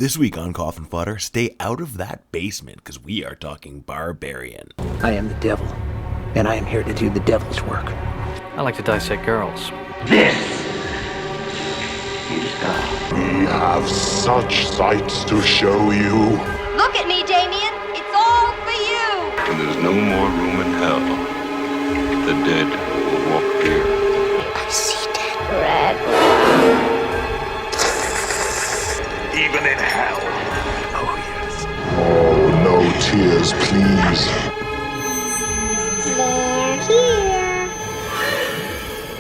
This week on Coffin Fodder, stay out of that basement because we are talking Barbarian. I am the devil, and I am here to do the devil's work. I like to dissect girls. This is God. We have such sights to show you. Look at me, Damien. It's all for you. When there's no more room in hell, the dead will walk here. I see dead. Red. Even in hell. Oh, yes. Oh, no tears, please. They're here.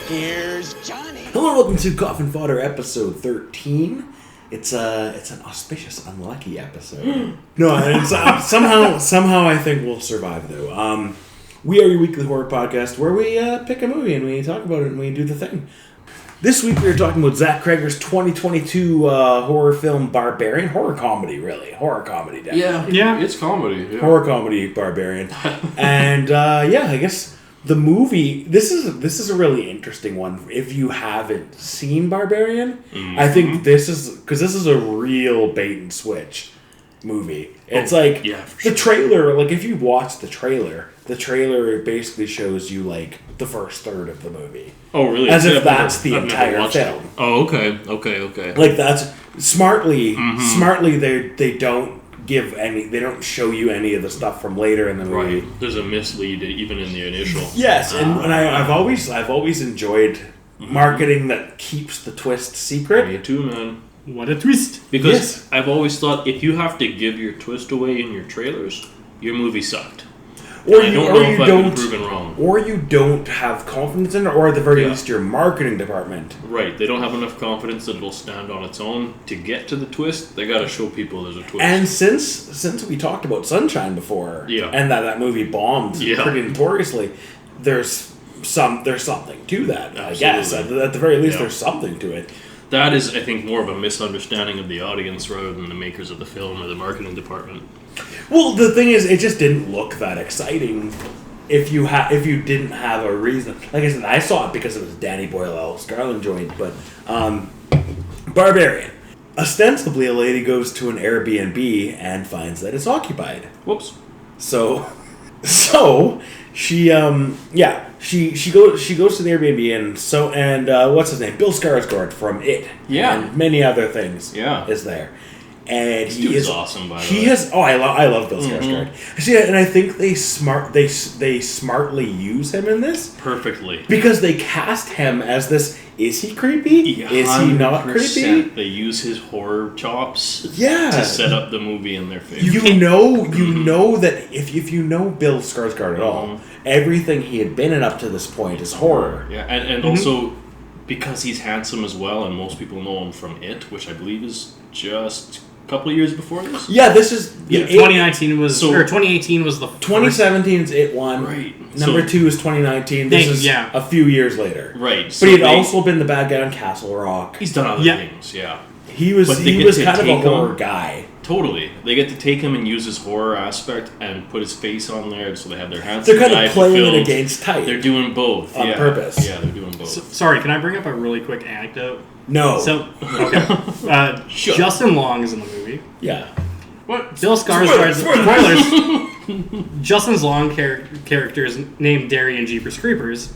Here's Johnny. Hello and welcome to Coffin Fodder episode 13. It's an auspicious, unlucky episode. No, it's, somehow I think we'll survive though. We are your weekly horror podcast where we pick a movie and we talk about it and we do the thing. This week we are talking about Zach Cregger's 2022 horror film Barbarian. Horror comedy, really. Horror comedy, definitely. Yeah, it's comedy. Yeah. Horror comedy Barbarian. And I guess the movie, this is a really interesting one. If you haven't seen Barbarian, I think this is a real bait and switch movie. It's the trailer, like if you watch the trailer basically shows you like the first third of the movie. Oh, really? As if that's the entire film. Oh, okay. Like that's smartly they don't they don't show you any of the stuff from later in the movie. Right. There's a mislead even in the initial. Yes, and I've always enjoyed marketing that keeps the twist secret. Me too, man. What a twist! Because I've always thought if you have to give your twist away in your trailers, your movie sucked. Or I don't know if I've been proven wrong. Or you don't have confidence in it, or at the very least your marketing department. Right, they don't have enough confidence that it'll stand on its own to get to the twist. They gotta show people there's a twist. And since we talked about Sunshine before, and that movie bombed pretty notoriously, there's something to that. Absolutely. I guess at the very least there's something to it. That is, I think, more of a misunderstanding of the audience rather than the makers of the film or the marketing department. Well, the thing is, it just didn't look that exciting if you didn't have a reason. Like I said, I saw it because it was Danny Boyle, Alex Garland joint, but Barbarian. Ostensibly, a lady goes to an Airbnb and finds that it's occupied. Whoops. So she goes to the Airbnb and what's his name? Bill Skarsgård from It. Yeah. And many other things. Yeah. Is there. And he is awesome, by the way. I love Bill Skarsgård. See, and I think they smartly use him in this perfectly because they cast him as this. Is he creepy? Is he not creepy? They use his horror chops, to set up the movie in their favor. You know that if you know Bill Skarsgård at all, everything he had been in up to this point is horror. Yeah, and also because he's handsome as well, and most people know him from It, which I believe is just couple of years before this? Yeah, this is... 2019 was... or 2018 was the... 2017 is It 1. Right. Number 2 is 2019. This is a few years later. Right. But he'd also been the bad guy on Castle Rock. He's done other things, He was kind of a horror guy. Totally. They get to take him and use his horror aspect and put his face on there so they have their hands. They're kind of playing it against type. They're doing both. On purpose. Yeah, they're doing both. Sorry, can I bring up a really quick anecdote? No. So, okay. Justin Long is in the movie. Yeah. What? Bill Skarsgård's... Spoilers! Justin Long character is named Derry in Jeepers Creepers.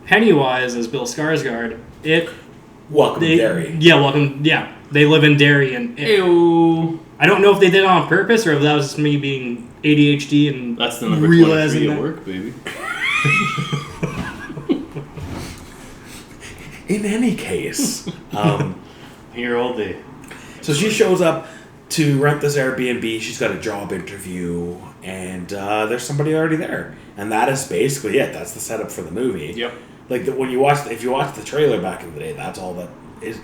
Pennywise is Bill Skarsgård. Welcome Derry. Yeah, welcome... Yeah. They live in Derry and... Ew. I don't know if they did it on purpose or if that was just me being ADHD and that's the number 23 at work, baby. In any case, here all day. So she shows up to rent this Airbnb. She's got a job interview, and there's somebody already there, and that is basically it. That's the setup for the movie. Yep. Like if you watch the trailer back in the day, that's all that is.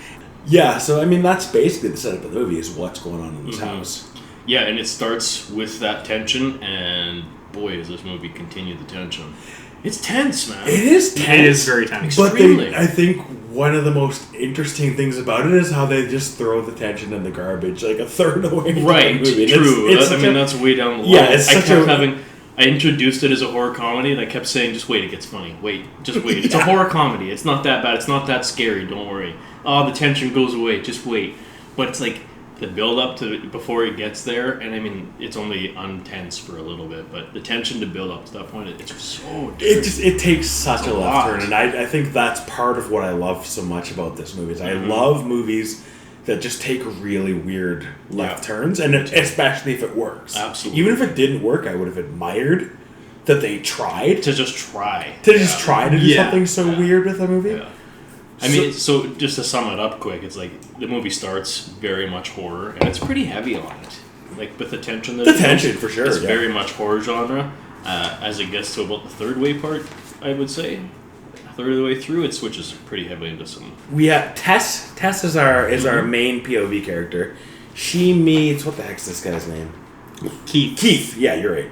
Yeah. So I mean, that's basically the setup of the movie is what's going on in this house. Yeah, and it starts with that tension, and boy, does this movie continue the tension. It's tense, man. It is tense. It is very tense. But I think one of the most interesting things about it is how they just throw the tension in the garbage like a third away from the movie. True. That's way down the line. Yeah, I introduced it as a horror comedy, and I kept saying, just wait, it gets funny. Wait, just wait. It's a horror comedy. It's not that bad. It's not that scary. Don't worry. Oh, the tension goes away. Just wait. But it's like the build up to before he gets there, and I mean, it's only untense for a little bit, but the tension to build up to that point, it's so. It takes such a left turn, and I think that's part of what I love so much about this movie. Is I love movies that just take really weird left turns, and especially if it works. Absolutely. Even if it didn't work, I would have admired that they tried to just try to do something so weird with a movie. Yeah. I mean, so just to sum it up quick, it's like the movie starts very much horror, and it's pretty heavy on it. Like with the tension that for sure. It's very much horror genre. As it gets to about the third way part, I would say, a third of the way through, it switches pretty heavily into some. We have Tess. Tess is our main POV character. She meets, what the heck's this guy's name? Keith. Yeah, you're right.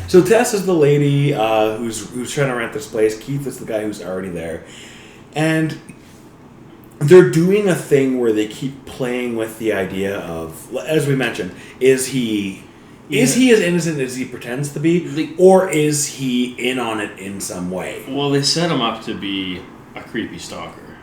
So Tess is the lady who's trying to rent this place. Keith is the guy who's already there. And they're doing a thing where they keep playing with the idea of, as we mentioned, is he as innocent as he pretends to be, or is he in on it in some way? Well, they set him up to be a creepy stalker,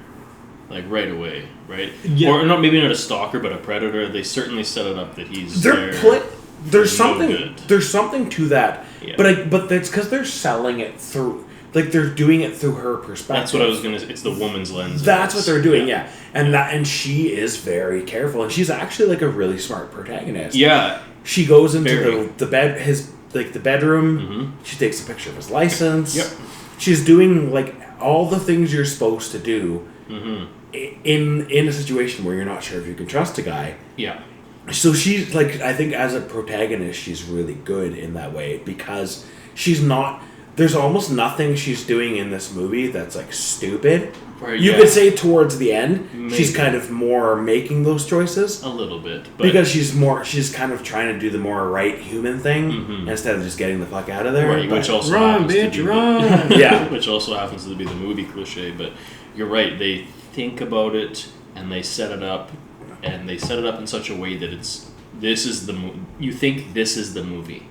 like right away, right? Yeah. Or maybe not a stalker, but a predator. They certainly set it up that he's There's something to that, yeah. but it's because they're selling it through. Like they're doing it through her perspective. That's what I was gonna say. It's the woman's lens. That's what they're doing, yeah. And she is very careful, and she's actually like a really smart protagonist. Yeah. She goes into the bedroom. Mm-hmm. She takes a picture of his license. Yep. She's doing like all the things you're supposed to do in a situation where you're not sure if you can trust a guy. Yeah. So she's like, I think as a protagonist, she's really good in that way because she's not. There's almost nothing she's doing in this movie that's like stupid. Right, you could say towards the end, she's kind of more making those choices. A little bit. But because she's kind of trying to do the more right human thing instead of just getting the fuck out of there. Right, which also run, bitch, run! Yeah. Which also happens to be the movie cliche, but you're right, they think about it and they set it up, and they set it up in such a way that you think this is the movie.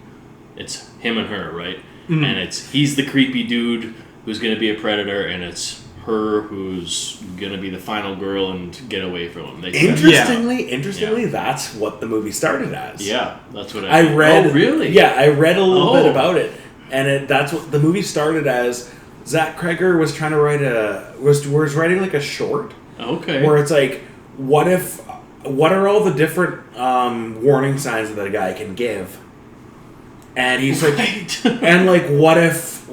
It's him and her, right? Mm-hmm. And he's the creepy dude who's going to be a predator, and it's her who's going to be the final girl and get away from him. Interestingly, that's what the movie started as. Yeah, that's what I read. Oh, really? Yeah, I read a little bit about it, and that's what the movie started as. Zach Cregger was trying to was writing like a short. Okay. Where it's like, what are all the different warning signs that a guy can give? And he's like, and like, what if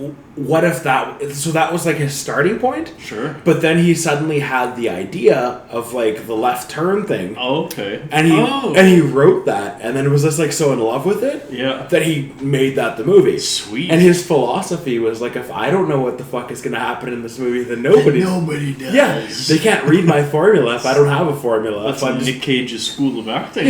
that? So that was like his starting point. Sure. But then he suddenly had the idea of like the left turn thing. Oh, okay. And he wrote that, and then was just like so in love with it. Yeah. That he made that the movie. Sweet. And his philosophy was like, if I don't know what the fuck is going to happen in this movie, then nobody does. Yeah. They can't read my formula if I don't have a formula. That's Nick Cage's school of acting.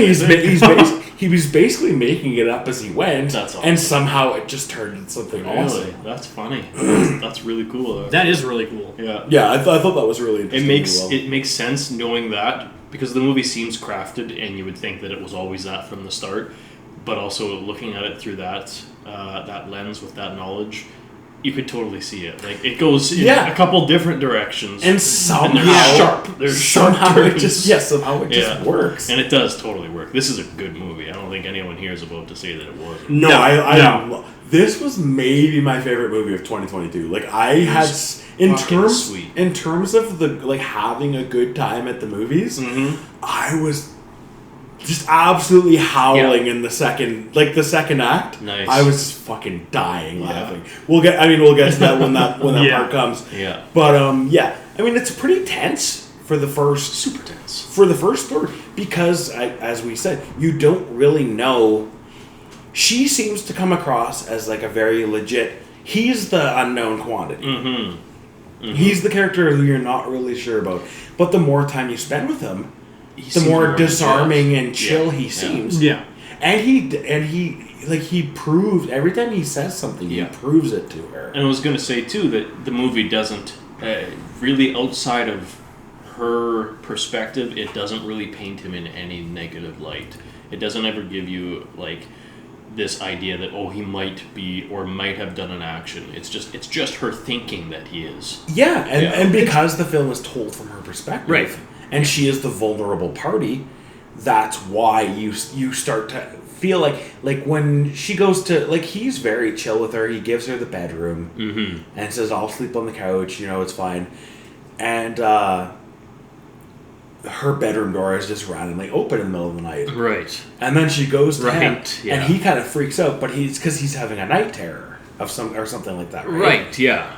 He was basically making it up as he went. That's awesome. And somehow it just turned into something awesome. That's funny. That's really cool. That is really cool. Yeah. Yeah, I thought that was really interesting. It makes sense knowing that, because the movie seems crafted, and you would think that it was always that from the start. But also looking at it through that lens with that knowledge, you could totally see it. Like it goes in a couple different directions, and somehow they're sharp. There's somehow it just works, and it does totally work. This is a good movie. I don't think anyone here is about to say that it wasn't. No, this was maybe my favorite movie of 2022. Like I had in terms of the like having a good time at the movies, I was just absolutely howling in the second act. Nice. I was just fucking dying laughing. We'll get to that when that part comes. Yeah. But I mean it's pretty tense for the first super tense for the first third because as we said, you don't really know. She seems to come across as like a very legit. He's the unknown quantity. He's the character who you're not really sure about. But the more time you spend with him, the more disarming and chill he seems. Yeah. And he proved every time he says something, he proves it to her. And I was going to say too that the movie doesn't really, outside of her perspective, it doesn't really paint him in any negative light. It doesn't ever give you like this idea that he might be or might have done an action. It's just her thinking that he is. Yeah, and because the film is told from her perspective. Right. And she is the vulnerable party, that's why you start to feel like when she goes to, like, he's very chill with her. He gives her the bedroom and says, I'll sleep on the couch, it's fine. And her bedroom door is just randomly open in the middle of the night. Right. And then she goes to him, yeah. and he kind of freaks out, but because he's having a night terror or something like that, right? Right, yeah.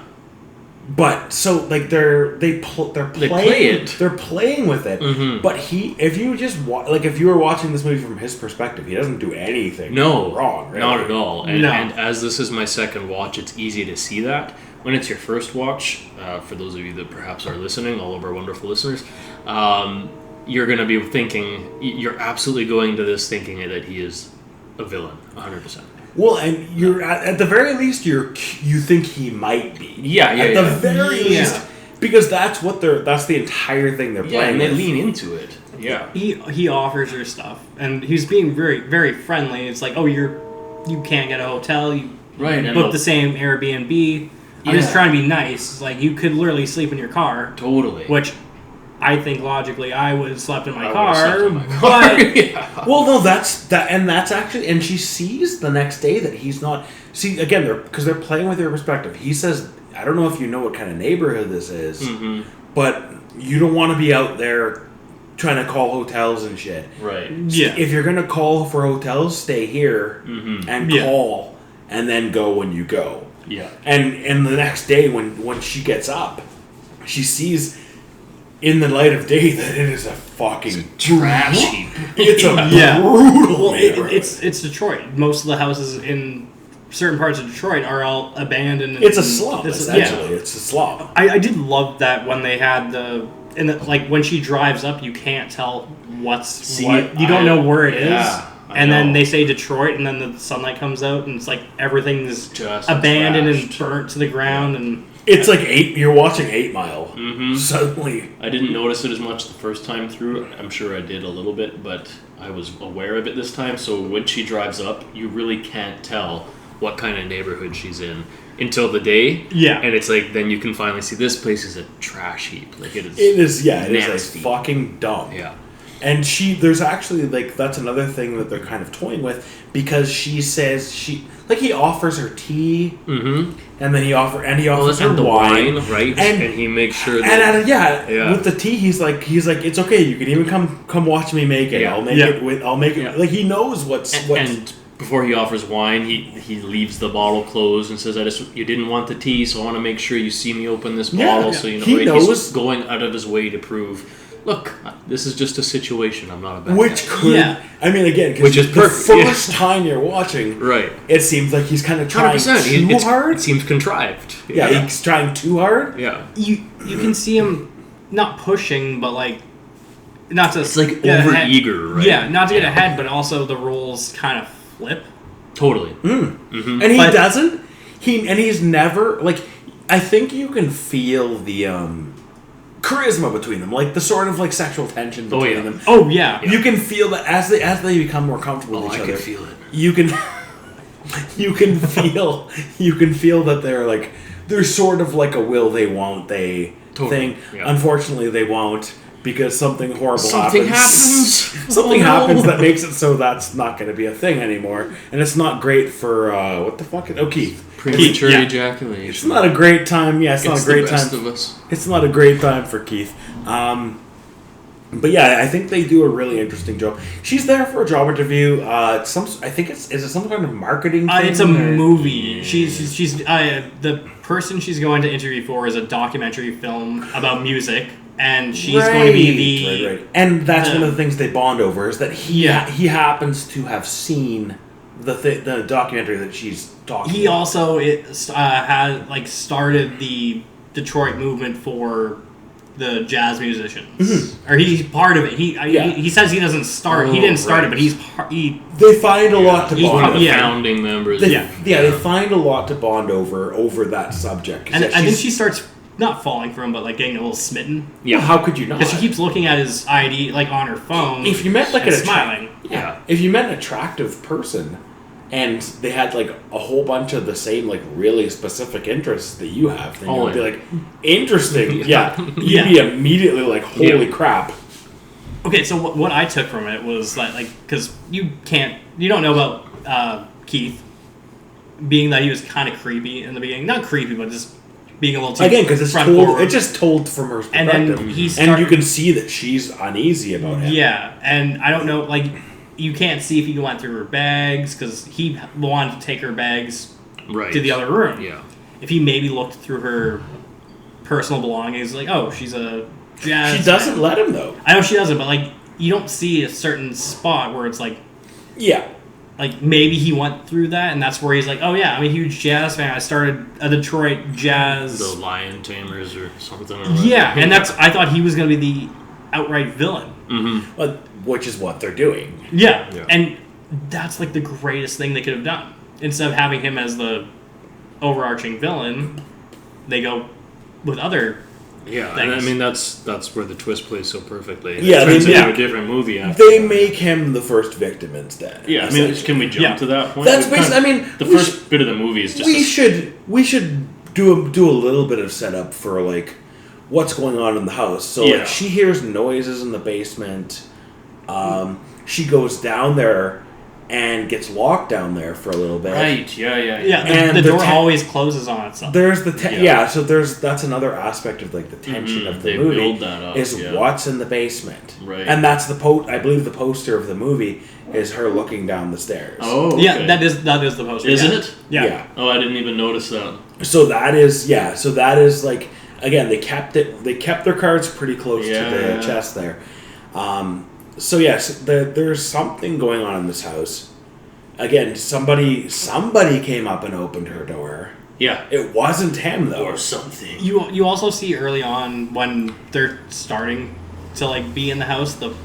But so like they're playing with it. But if you just if you were watching this movie from his perspective, he doesn't do anything wrong. Really. Not at all. And as this is my second watch, it's easy to see that. When it's your first watch, for those of you that perhaps are listening, all of our wonderful listeners, you're going to be thinking, you're absolutely going to this thinking that he is a villain, 100%. Well, and you're at the very least you think he might be. At the very least, because that's the entire thing they're playing. And they lean into it. Yeah. He offers her stuff, and he's being very, very friendly. It's like, oh, you can't get a hotel. You book the same Airbnb. I'm just trying to be nice. It's like, you could literally sleep in your car. Totally. Which I think logically I would have slept in my car. But well, no, that's actually, and she sees the next day that he's not. See, again, because they're playing with your perspective. He says, I don't know if you know what kind of neighborhood this is, but you don't want to be out there trying to call hotels and shit. Right. Yeah. If you're gonna call for hotels, stay here and call, and then go when you go. Yeah. And the next day when she gets up, she sees in the light of day that it is a fucking trash heap. It's a brutal neighborhood. It's Detroit. Most of the houses in certain parts of Detroit are all abandoned. It's a slum, essentially. It's a slum. I did love that when they had when she drives up, you can't tell what. You don't know where it is. And then they say Detroit, and then the sunlight comes out, and it's like everything is just abandoned and burnt to the ground. And it's like you're watching 8 Mile. Suddenly. I didn't notice it as much the first time through. I'm sure I did a little bit, but I was aware of it this time. So when she drives up, you really can't tell what kind of neighborhood she's in until the day. Yeah. And it's like, then you can finally see this place is a trash heap. Like it is. It is a fucking dump. Yeah. And there's actually, that's another thing that they're kind of toying with, because she says he offers her tea, and then he offers her wine, right? And he makes sure that, with the tea, he's like, it's okay, you can even come watch me make it. I'll make it. Like, he knows what's. And before he offers wine, he leaves the bottle closed and says, you didn't want the tea, so I want to make sure you see me open this bottle, so you know. He knows. He's going out of his way to prove, look, this is just a situation. I'm not a bad guy. I mean, again, because the first time you're watching, right, it seems like he's kind of trying too hard. It seems contrived. Yeah, he's trying too hard. Yeah. You can see him not pushing, but not to. It's like over eager, right? Yeah, not to get ahead, but also the roles kind of flip. Totally. And he doesn't. He's never I think you can feel the charisma between them, like the sort of sexual tension between them. Oh yeah. You can feel that as they become more comfortable with each other. I can feel it. You can feel that they're sort of like a will they won't they thing. Yeah. Unfortunately, they won't, because something horrible happens. Something happens that makes it so that's not going to be a thing anymore, and it's not great for what the fuck? Keith. Premature ejaculation. It's not a great time. Yeah, it's not a great time. Of us. It's not a great time for Keith. But yeah, I think they do a really interesting job. She's there for a job interview. I think is it some kind of marketing thing? It's a movie. She's the person she's going to interview for is a documentary film about music, and she's going to be the And that's one of the things they bond over, is that he happens to have seen the documentary that she's talking about. He also had started the Detroit movement for the jazz musicians, or he's part of it. He says he doesn't start. He didn't start it, but They find a lot to bond. One of the founding members. They find a lot to bond over that subject. And I think she starts not falling for him, but getting a little smitten. Yeah, how could you not? Because she keeps looking at his ID on her phone. If you met smiling, if you met an attractive person, and they had a whole bunch of the same really specific interests that you have, then you'd be interesting. You'd be immediately holy crap. Okay, so what I took from it was that, like, because you don't know about Keith, being that he was kind of creepy in the beginning. Not creepy, but just being a little too again, because it's just told from her perspective, and then you can see that she's uneasy about him. Yeah, and I don't know, like, you can't see if he went through her bags because he wanted to take her bags to the other room. Yeah, if he maybe looked through her personal belongings, like, oh, she's a jazz. She doesn't fan. let him though. I know she doesn't, but like, you don't see a certain spot where it's like, yeah. Like, maybe he went through that, and that's where he's like, oh, yeah, I'm a huge jazz fan. I started a Detroit jazz... The Lion Tamers or something. Yeah, and I thought he was going to be the outright villain. Mm-hmm. Well, which is what they're doing. Yeah, and that's, like, the greatest thing they could have done. Instead of having him as the overarching villain, they go with other Yeah, things. and I mean, that's where the twist plays so perfectly. Yeah, it turns they- into yeah. a different movie after They that. make him the first victim instead. Yeah, I mean, can we jump to that point? That's We've kind basically. of- I mean, the first bit of the movie is just. we should do a little bit of setup for like what's going on in the house. So Yeah. like she hears noises in the basement. She goes down there and gets locked down there for a little bit. Right. Yeah. Yeah, And the the door te- always closes on itself. There's the Yeah. so that's another aspect of like the tension of the They movie build that up, is yeah. what's in the basement. Right. And that's the I believe the poster of the movie is her looking down the stairs. Oh. Okay. Yeah, that is the poster. Isn't yeah. it? Yeah. Oh, I didn't even notice that. So that is like, again, they kept their cards pretty close to the chest there. So yes, there's something going on in this house. Again, somebody came up and opened her door. Yeah. It wasn't him though. Or something. You also see early on when they're starting to like be in the house, the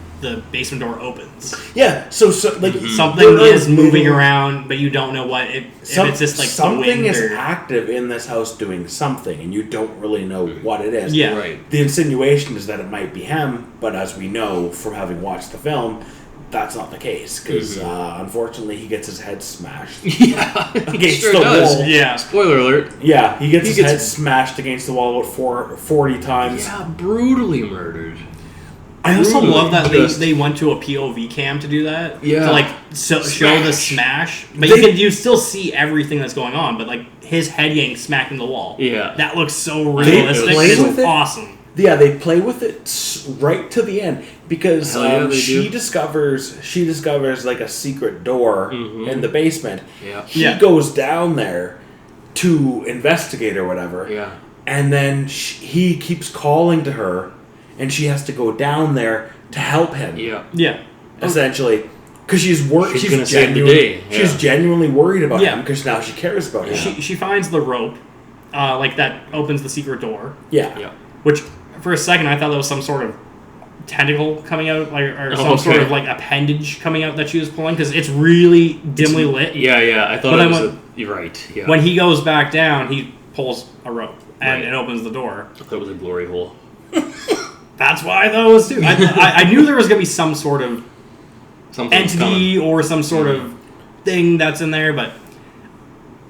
basement door opens. Yeah, so like Something is moving around, but you don't know what. If it's just like the something wind is or... active in this house doing something, and you don't really know what it is. Yeah. Right. The insinuation is that it might be him, but as we know from having watched the film, that's not the case because unfortunately he gets his head smashed. Yeah. Against Sure the does. wall. Yeah. Spoiler alert. Yeah, he gets He his gets- head smashed against the wall about 40 times. Yeah, brutally murdered. I also Brutally. love that Just- they went to a POV cam to do that. Yeah. To like show the smash, but you still see everything that's going on. But like his head getting smacked in the wall. Yeah. That looks so They realistic. play with It's it? awesome. Yeah, they play with it right to the end because Hell yeah, they she do. discovers like a secret door in the basement. Yeah. He Yeah. goes down there to investigate or whatever. Yeah. And then he keeps calling to her, and she has to go down there to help him. Yeah. Yeah. Essentially, because she's worried. She's gonna save the day, yeah. She's genuinely worried about Yeah. him because now she cares about him. She finds the rope, like that opens the secret door. Yeah. Yeah. Which for a second I thought that was some sort of tentacle coming out, like or some Okay. sort of like appendage coming out that she was pulling because it's really dimly lit. Yeah. I thought But it I was went- you're right. Yeah. When he goes back down, he pulls a rope and Right. it opens the door. I thought it was a glory hole. That's why I thought it was too. I knew there was gonna be some sort of Something entity or some sort of thing that's in there, but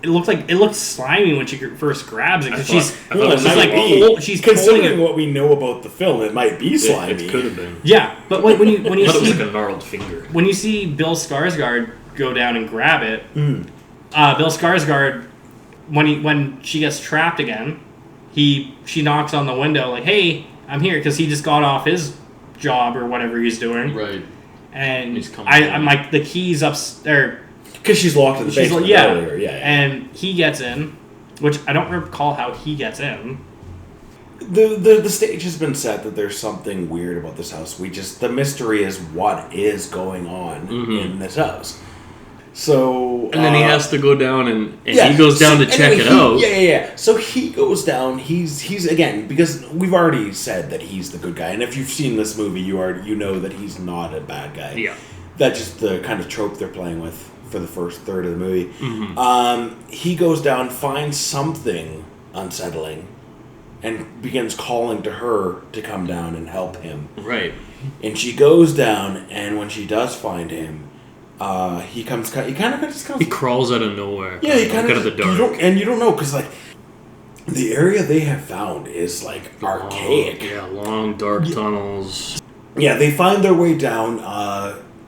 it looked slimy when she first grabs it because I thought it she's might like be. she's pulling Considering it. what we know about the film, it might be slimy. It could have been. Yeah, but when you I thought it was see like a gnarled finger. when you see Bill Skarsgård go down and grab it, Mm. Bill Skarsgård when she gets trapped again, she knocks on the window like, "Hey, I'm here," because he just got off his job or whatever he's doing, Right. and He's coming I'm in. like the keys upstairs. Because she's locked in the She's basement like, yeah. earlier. Yeah. And he gets in, which I don't recall how he gets in. The stage has been set that there's something weird about this house. The mystery is what is going on in this house. So And then he has to go down and yeah, he goes down so to check anyway, it out. Yeah. So he goes down. He's again, because we've already said that he's the good guy, and if you've seen this movie, you know that he's not a bad guy. Yeah. That's just the kind of trope they're playing with for the first third of the movie. Mm-hmm. He goes down, finds something unsettling, and begins calling to her to come down and help him. Right. And she goes down, and when she does find him, he kind of just comes. He crawls out of nowhere. Yeah, he kind out of of the dark. you don't know because like the area they have found is like archaic. Yeah, long dark tunnels. Yeah, they find their way down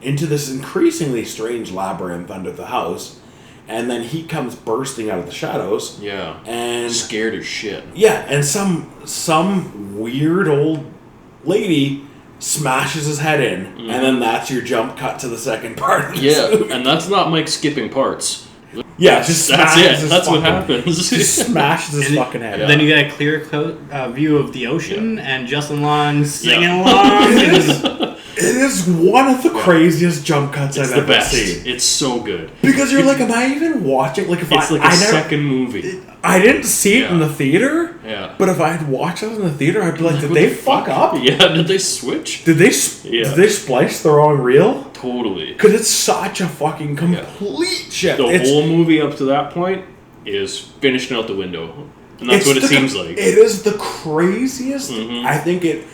into this increasingly strange labyrinth under the house, and then he comes bursting out of the shadows. Yeah. And scared as shit. Yeah, and some weird old lady smashes his head in, and then that's your jump cut to the second part of this movie. And that's not Mike skipping parts. Yeah, just smashes his That's what fucking- happens. Just smashes his fucking head. Then you get a clear view of the ocean and Justin Long singing along. It is one of the craziest jump cuts I've the ever best. seen. It's so good. Because you're like, am I even watching? Like, if It's like I a never, second movie. I didn't see it in the theater. Yeah. But if I had watched it in the theater, I'd be like, did they fuck up? Yeah, did they switch? Did they splice the wrong reel? Totally. Because it's such a fucking complete shit. The whole movie up to that point is finished out the window. And that's what it seems like. It is the craziest. I think it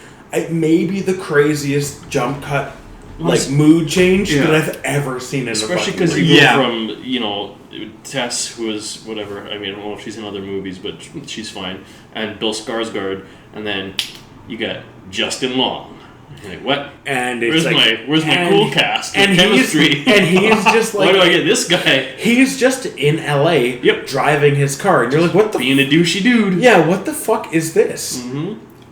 may be the craziest jump cut, like mood change that I've ever seen in Especially a because fucking you movie. go from, Tess, who is whatever, I mean, I don't know if she's in other movies, but she's fine, and Bill Skarsgård, and then you got Justin Long. You're like, what? And it's where's my cool cast? And chemistry. He's just like, why do I get this guy? He's just in LA driving his car, and you're like, what the being a douchey dude. Yeah, what the fuck is this?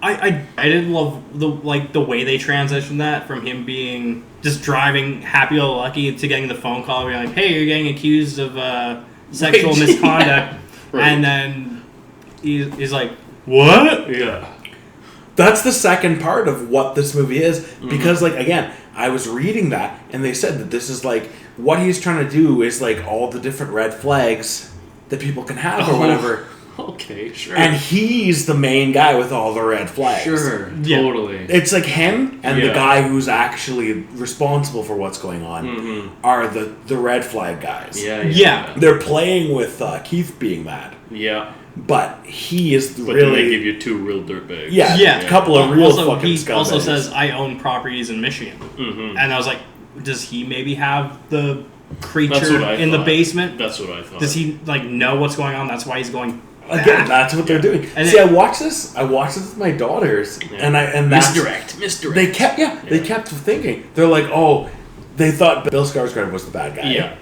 I did love the way they transitioned that from him being just driving happy-go-lucky to getting the phone call where you're like, hey, you're getting accused of sexual misconduct. Right. And then he's like, what? Yeah. That's the second part of what this movie is. Because, like, again, I was reading that, and they said that this is, like, what he's trying to do is, like, all the different red flags that people can have or whatever. Okay, sure. And he's the main guy with all the red flags. Sure, totally. It's like him and the guy who's actually responsible for what's going on are the red flag guys. Yeah. They're playing with Keith being that. Yeah. But he is But really... then they give you two real dirtbags. Yeah, a couple of real fucking scumbags. He also says, I own properties in Michigan. And I was like, does he maybe have the creature in the basement? That's what I thought. Does he know what's going on? That's why he's going back? Again, that's what they're doing. And See, I watched this with my daughters, and that's... Misdirect. They kept thinking. They're like, oh, they thought Bill Skarsgård was the bad guy. Yeah.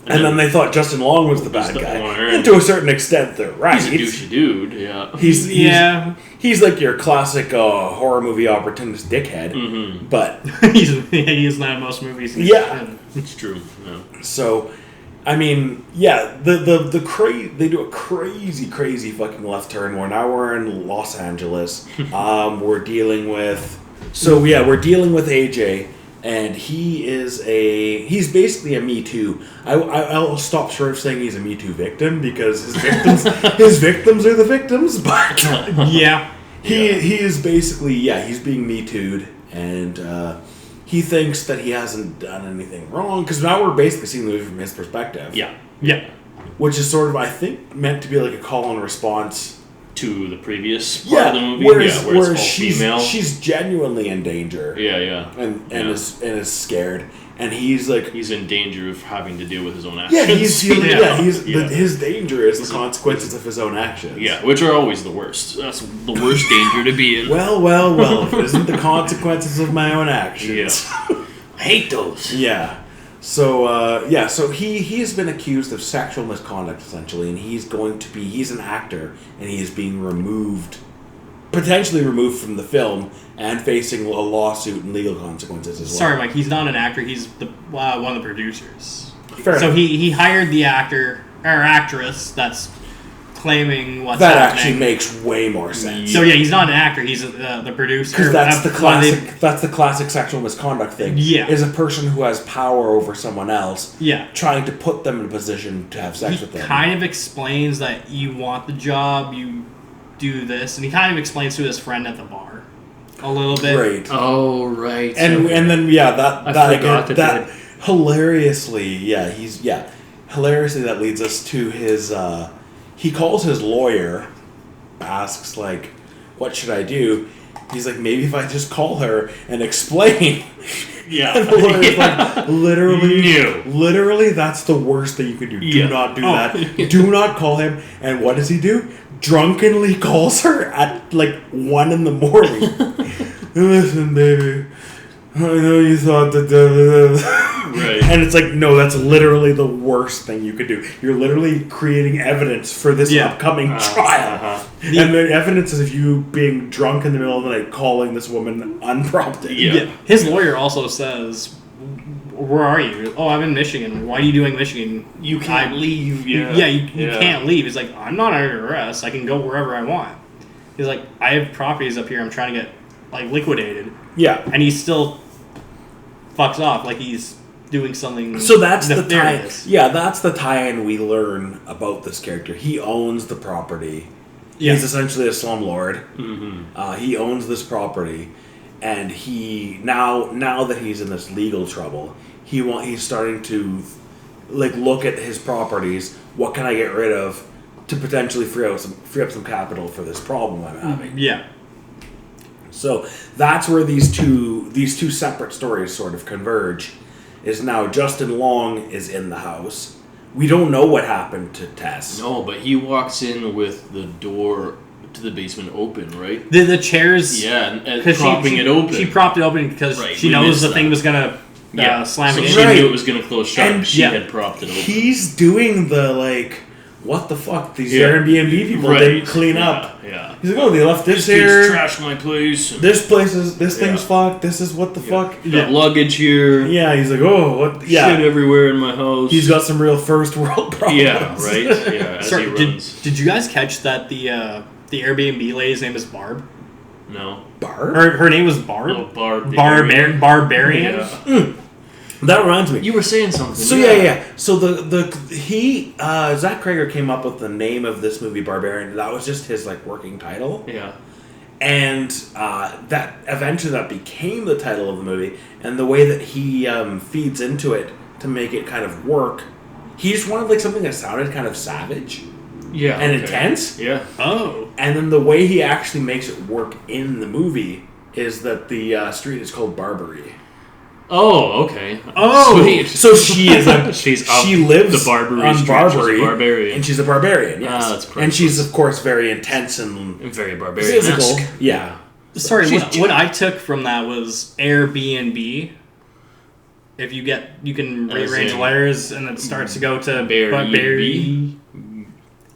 And then they thought Justin Long was the bad guy. And to a certain extent, they're right. He's a douchey dude, yeah. He's like your classic horror movie opportunist dickhead. But... he is not in most movies. Yeah. It's true. Yeah. So... I mean, yeah, they do a crazy fucking left turn where now we're in Los Angeles. We're dealing with AJ, and he's basically a Me Too. I'll stop short of saying he's a Me Too victim because his victims are the victims, but he is basically he's being Me Too'd, and he thinks that he hasn't done anything wrong, because now we're basically seeing the movie from his perspective. Yeah. Which is sort of, I think, meant to be like a call and response to the previous part of the movie. Whereas she's genuinely in danger. Yeah. And is scared. And he's like... He's in danger of having to deal with his own actions. His danger is the consequences of his own actions. Yeah, which are always the worst. That's the worst danger to be in. Well, if it isn't the consequences of my own actions. Yeah. I hate those. Yeah. So, he has been accused of sexual misconduct, essentially, and he's an actor, and he is being potentially removed from the film, and facing a lawsuit and legal consequences as well. Sorry, Mike, he's not an actor, he's one of the producers. Fair enough. He hired the actor, or actress, that's claiming what's that happening. actually makes way more sense. So he's not an actor, he's the producer. Because that's the classic sexual misconduct thing. Yeah. Is a person who has power over someone else. Yeah. Trying to put them in a position to have sex with them. He kind of explains that you want the job, you do this, and he kind of explains to his friend at the bar a little bit. Right. Oh, right. And then that hilariously, hilariously that leads us to his he calls his lawyer, asks like, what should I do? He's like, maybe if I just call her and explain. Yeah. And the lawyer's like, literally, that's the worst thing you could do. Do not do that. Do not call him. And what does he do? Drunkenly calls her at like 1 a.m. listen, baby, I know you thought that. Right. And it's like, no, that's literally the worst thing you could do. You're literally creating evidence for this upcoming trial. And the evidence is of you being drunk in the middle of the night, calling this woman unprompted. Yeah. His lawyer also says, "Where are you?" "Oh, I'm in Michigan." "Why are you doing Michigan?" You can't leave. You can't leave. He's like, "I'm not under arrest. I can go wherever I want." He's like, "I have properties up here. I'm trying to get liquidated." Yeah. And he still fucks off like he's doing something. So that's the tie. nefarious. Yeah, that's the tie-in we learn about this character. He owns the property. Yeah. He's essentially a slumlord. He owns this property, and he now that he's in this legal trouble, he's starting to look at his properties. What can I get rid of to potentially free up some capital for this problem I'm having? Yeah. So that's where these two separate stories sort of converge. Is now Justin Long is in the house. We don't know what happened to Tess. No, but he walks in with the door to the basement open, right? The chairs. Yeah, and propping it open. She propped it open because she knows the thing was gonna slam so again. she knew it was gonna close shut. And she had propped it open. He's doing the what the fuck? These Airbnb people didn't clean up. Yeah. He's like, oh, they left this These here. trashed my place. This thing's fucked. This is what the fuck. Got luggage here. Yeah, he's like, oh, what? Yeah. Shit everywhere in my house. He's got some real first world problems. Yeah, right. Yeah, as he runs. Did you guys catch that the Airbnb lady's name is Barb? No. Barb? Her name was Barb? Oh, Barb. Barbarian? Yeah. That reminds me. You were saying something. So So Zach Cregger came up with the name of this movie, Barbarian. That was just his working title. Yeah. And that eventually that became the title of the movie. And the way that he feeds into it to make it kind of work, he just wanted something that sounded kind of savage. Yeah. And intense. Yeah. Oh. And then the way he actually makes it work in the movie is that the street is called Barbary. Oh, okay. Oh, sweet. So she is she lives the Barbary on Street. Barbary, She's a barbarian. and she's a barbarian. Yes, that's priceless. And she's of course very intense and very barbarian. physical. Yeah. Sorry, what I took from that was Airbnb. If you can rearrange letters and it starts to go to Barbary.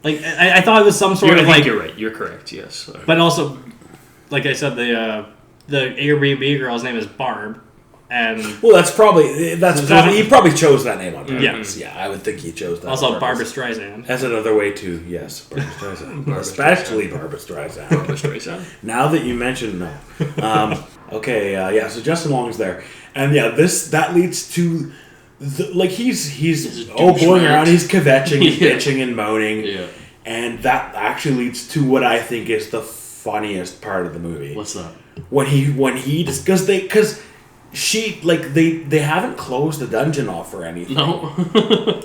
I thought it was some sort of You're right. You're correct. Yes. But also, like I said, the Airbnb girl's name is Barb. And that's probably he probably chose that name on purpose. Yeah, I would think he chose that. Also, Barbra Streisand. As another way to Barbra Streisand, especially Barbra Streisand. Barbra Streisand. Now that you mention so Justin Long's there, and that leads to he's going around, he's kvetching, and bitching and moaning, and that actually leads to what I think is the funniest part of the movie. What's that? When he because she they haven't closed the dungeon off or anything. No.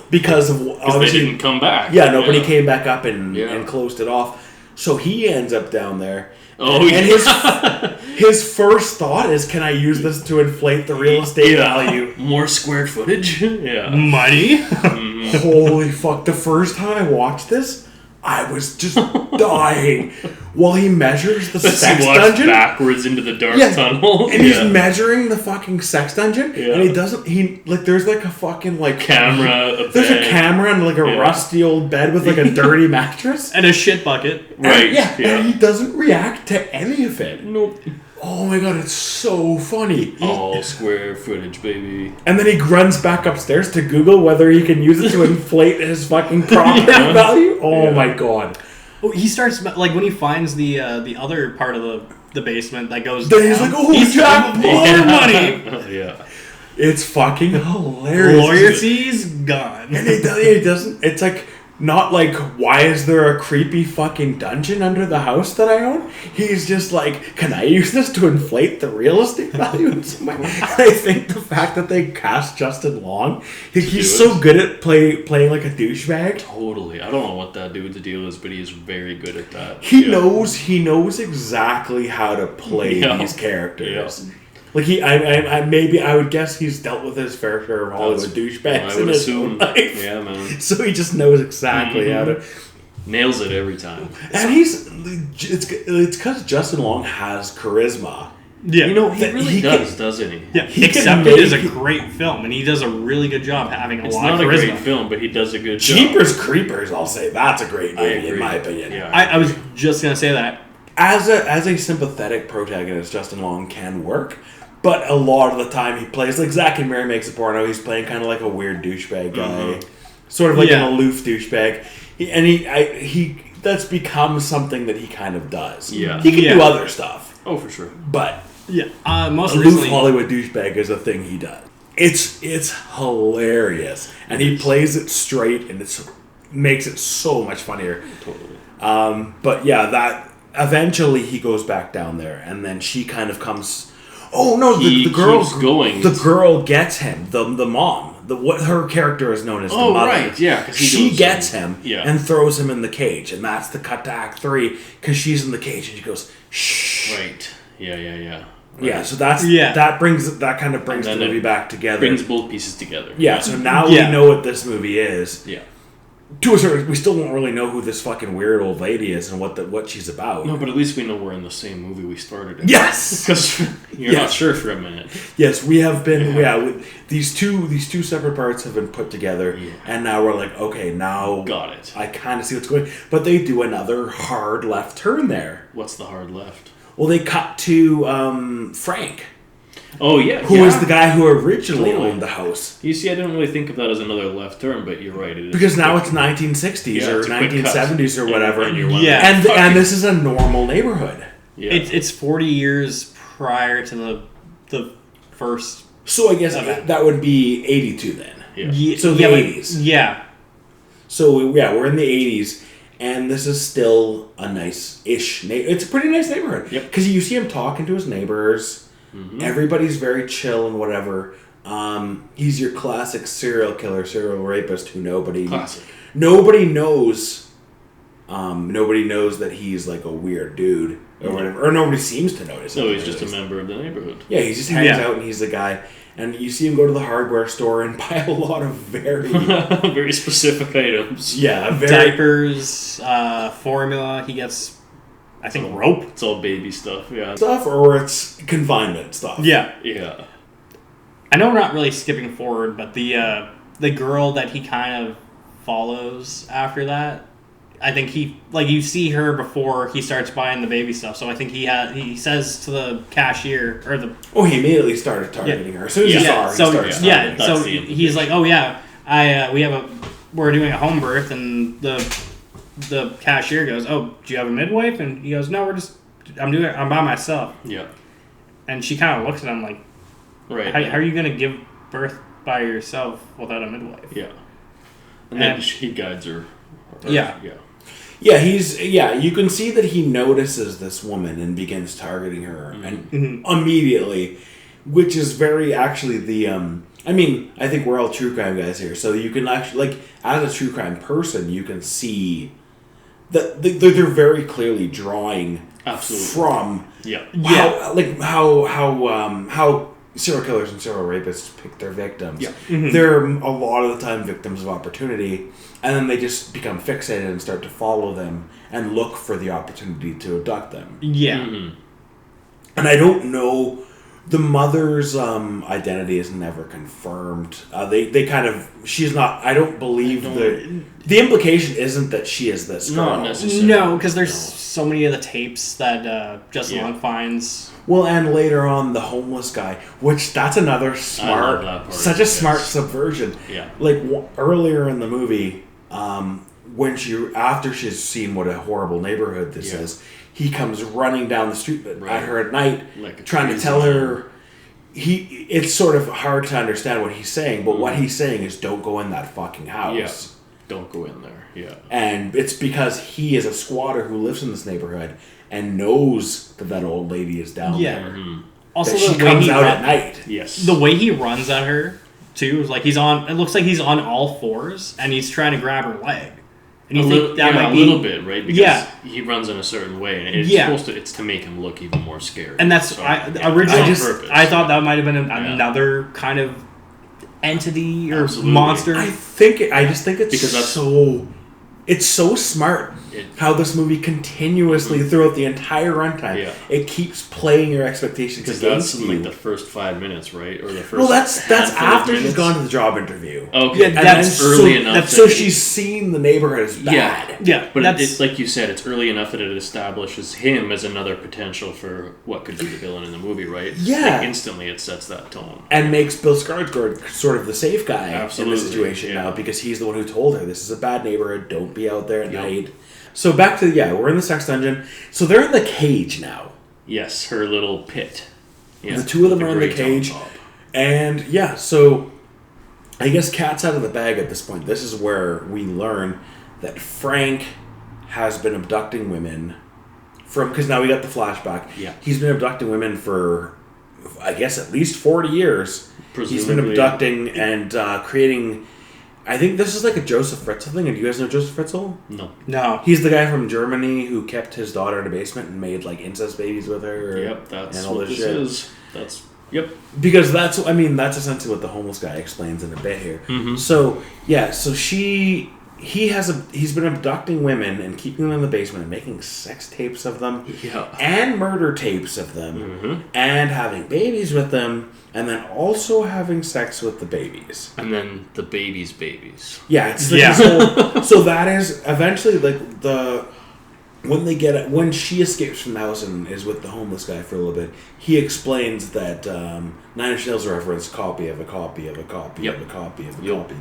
Because of obviously they didn't come back. Yeah, nobody came back up and closed it off. So he ends up down there. Oh, and his first thought is, can I use this to inflate the real estate value? More square footage? Yeah. Money? Holy fuck. The first time I watched this, I was just dying. While he measures the sex dungeon backwards into the dark tunnel, and he's measuring the fucking sex dungeon, and he doesn't. There's a fucking camera. There's a camera and a rusty old bed with a dirty mattress and a shit bucket. Right? And he doesn't react to any of it. Nope. Oh my god, it's so funny. All square footage, baby. And then he runs back upstairs to Google whether he can use it to inflate his fucking property value. Oh my god. Oh, he starts when he finds the other part of the basement that goes then down. He's like, oh, he's got more money. Yeah. It's fucking hilarious. Loyalty's gone. And he doesn't. It's not why is there a creepy fucking dungeon under the house that I own? He's just can I use this to inflate the real estate value in some way? I think the fact that they cast Justin Long, he's so good at playing like a douchebag. Totally. I don't know what that dude's deal is, but he's very good at that. He knows exactly how to play these characters. Yeah. I would guess he's dealt with his fair share of Hollywood douchebags in his own life. Yeah, man. So he just knows exactly how to nails it every time. And it's because Justin Long has charisma, Yeah. You know, he That really he does, can- doesn't he? Yeah, He except can it is a make- great film, and he does a really good job having a It's lot not of a charisma. great film, but he does a good job. Jeepers Creepers, I'll say that's a great I movie agree. in my opinion. Yeah. I was just gonna say that. As a sympathetic protagonist, Justin Long can work, but a lot of the time he plays like Zach and Mary Makes a Porno. He's playing kind of like a weird douchebag guy, sort of like Yeah. an aloof douchebag, he that's become something that he kind of does. Yeah. he can Yeah. do other stuff, Oh, for sure. but Yeah, most aloof recently, Hollywood douchebag is a thing he does. It's hilarious, and he plays it straight, and it makes it so much funnier. Totally. But yeah, that eventually he goes back down there, and then she kind of comes. Oh no, He the girl keeps going. The girl gets him. The mom. What her character is known as the Oh, mother. right, yeah, 'cause he She goes, gets him yeah. and throws him in the cage, and that's the cut to Act 3 because she's in the cage and she goes shh. Right. Yeah. Right. Yeah, so that kind of brings the And then movie it back together. Brings both pieces together. Yeah, so now Yeah. we know what this movie is. Yeah. To a certain, we still don't really know who this fucking weird old lady is and what she's about. No, but at least we know we're in the same movie we started in. Yes. Because you're Yes. not sure for a minute. Yes, we have been. Yeah, these two separate parts have been put together, Yeah. and now we're like, okay, now Got it. I kind of see what's going. But they do another hard left turn there. What's the hard left? Well, they cut to Frank, Oh, yeah. who is the guy who originally Totally. owned the house. You see, I didn't really think of that as another left turn, but you're right. It is Because now quick. it's 1960s Yeah, or it's a quick 1970s or cut. whatever, And you're wondering, Yeah. and fuck. this is a normal neighborhood. Yeah. it's 40 years prior to the first. So I guess Okay. that would be 82 then. yeah. So the but- 80s. Yeah, So yeah, we're in the 80s, and this is still a nice-ish. It's a pretty nice neighborhood. Yep. Because you see him talking to his neighbors. Mm-hmm. Everybody's very chill and whatever. He's your classic serial killer, serial rapist who nobody knows. Nobody knows that he's like a weird dude or whatever, or nobody seems to notice. No, it, he's just a at least. member of the neighborhood. Yeah, he just hangs Yeah. out and he's the guy. And you see him go to the hardware store and buy a lot of very Very specific items. very diapers, formula. He gets, I think, rope. It's all baby stuff. Yeah. stuff, or it's confinement stuff. Yeah, Yeah. I know we're not really skipping forward, but the girl that he kind of follows after that, I think you see her before he starts buying the baby stuff. So I think he says to the cashier or the Oh, he immediately started targeting her. As soon as he saw her, he so started yeah. targeting her. so That's the he's like, oh yeah, we're doing a home birth, and the cashier goes, oh, do you have a midwife? And he goes, no, I'm by myself. Yeah. And she kind of looks at him like, Right. how are you gonna give birth by yourself without a midwife? Yeah. And then And- he guides her. Yeah. Yeah. You can see that he notices this woman and begins targeting her and immediately, which is very actually the I mean, I think we're all true crime guys here, so you can actually, like, as a true crime person, you can see that they're very clearly drawing Absolutely. from Yeah. how serial killers and serial rapists pick their victims. Yeah. They're a lot of the time victims of opportunity, and then they just become fixated and start to follow them and look for the opportunity to abduct them. Yeah. Mm-hmm. And I don't know, the mother's identity is never confirmed. They kind of, she's not, I don't believe the implication isn't that she is this girl. Not necessarily. No, because there's so many of the tapes that Justin Yeah. Long finds. Well, and later on, the homeless guy, which that's another smart, that part, such a yes. smart subversion. Yeah. Like earlier in the movie, when after she's seen what a horrible neighborhood this Yeah. is, he comes running down the street Right. at her at night, Like a trying to crazy tell man. her. It's sort of hard to understand what he's saying, but what he's saying is, "Don't go in that fucking house." Yeah. Don't go in there. Yeah. And it's because he is a squatter who lives in this neighborhood and knows that old lady is down Yeah. there. Also, That she the way comes he out at run, night. Yes. the way he runs at her too is like he's on. It looks like he's on all fours and he's trying to grab her leg. And you think that might a be little bit, right? Because Yeah. he runs in a certain way, and it's Yeah. it's to make him look even more scary. And that's So, originally. on purpose. I thought that might have been another kind of entity or Absolutely. monster. I just think it's Because that's- it's so smart how this movie continuously throughout the entire runtime, it keeps playing your expectations because against that's you. like the first 5 minutes, right? Or the first. Well, that's after she's minutes? gone to the job interview. Okay, Yeah, that's early enough. So she's seen the neighborhood as bad. Yeah, but it's like you said, it's early enough that it establishes him as another potential for what could be the villain in the movie, right? Yeah. Like instantly it sets that tone. And makes Bill Skarsgård sort of the safe guy Absolutely, in the situation now, because he's the one who told her this is a bad neighborhood, don't be out there at Yep. night. So back to, we're in the sex dungeon. So they're in the cage now. Yes, her little pit. Yeah, the two of them with are in the grate on cage. top. And so I guess cat's out of the bag at this point. This is where we learn that Frank has been abducting women because now we got the flashback. Yeah. He's been abducting women for, I guess, at least 40 years. He's been Presumably. abducting and creating... I think this is like a Joseph Fritzl thing. And do you guys know Joseph Fritzl? No. He's the guy from Germany who kept his daughter in a basement and made like incest babies with her. Yep, that's and all what this this shit. is. That's yep. Because that's essentially what the homeless guy explains in a bit here. Mm-hmm. So he's been abducting women and keeping them in the basement and making sex tapes of them, and murder tapes of them, and having babies with them, and then also having sex with the babies. And then the babies. Yeah, it's like this whole, so that is eventually like when she escapes from the house and is with the homeless guy for a little bit, he explains that Nine Inch Nails reference copy of a copy of a copy of a copy of a copy.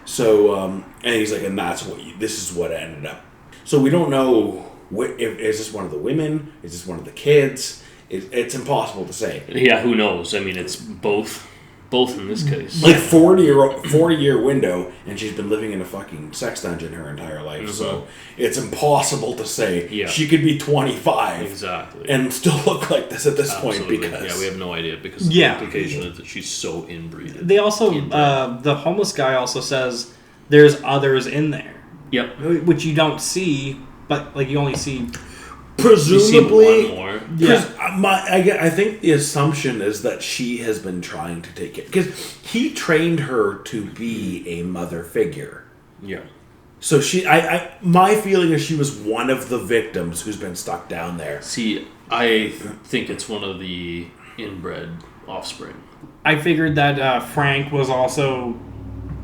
So and he's like, and this is what ended up. So we don't know is this one of the women? Is this one of the kids? It's impossible to say. Yeah, who knows? I mean, it's both in this case. Like 40-year window, and she's been living in a fucking sex dungeon her entire life. So it's impossible to say. Yeah. She could be 25 exactly and still look like this at this Absolutely. point because we have no idea because the implication is that she's so inbreeded. They also the homeless guy also says there's others in there. Yep. Which you don't see, but like you only see. presumably. You see one more. I think the assumption is that she has been trying to take it because he trained her to be a mother figure. Yeah. So my feeling is she was one of the victims who's been stuck down there. See, I think it's one of the inbred offspring. I figured that Frank was also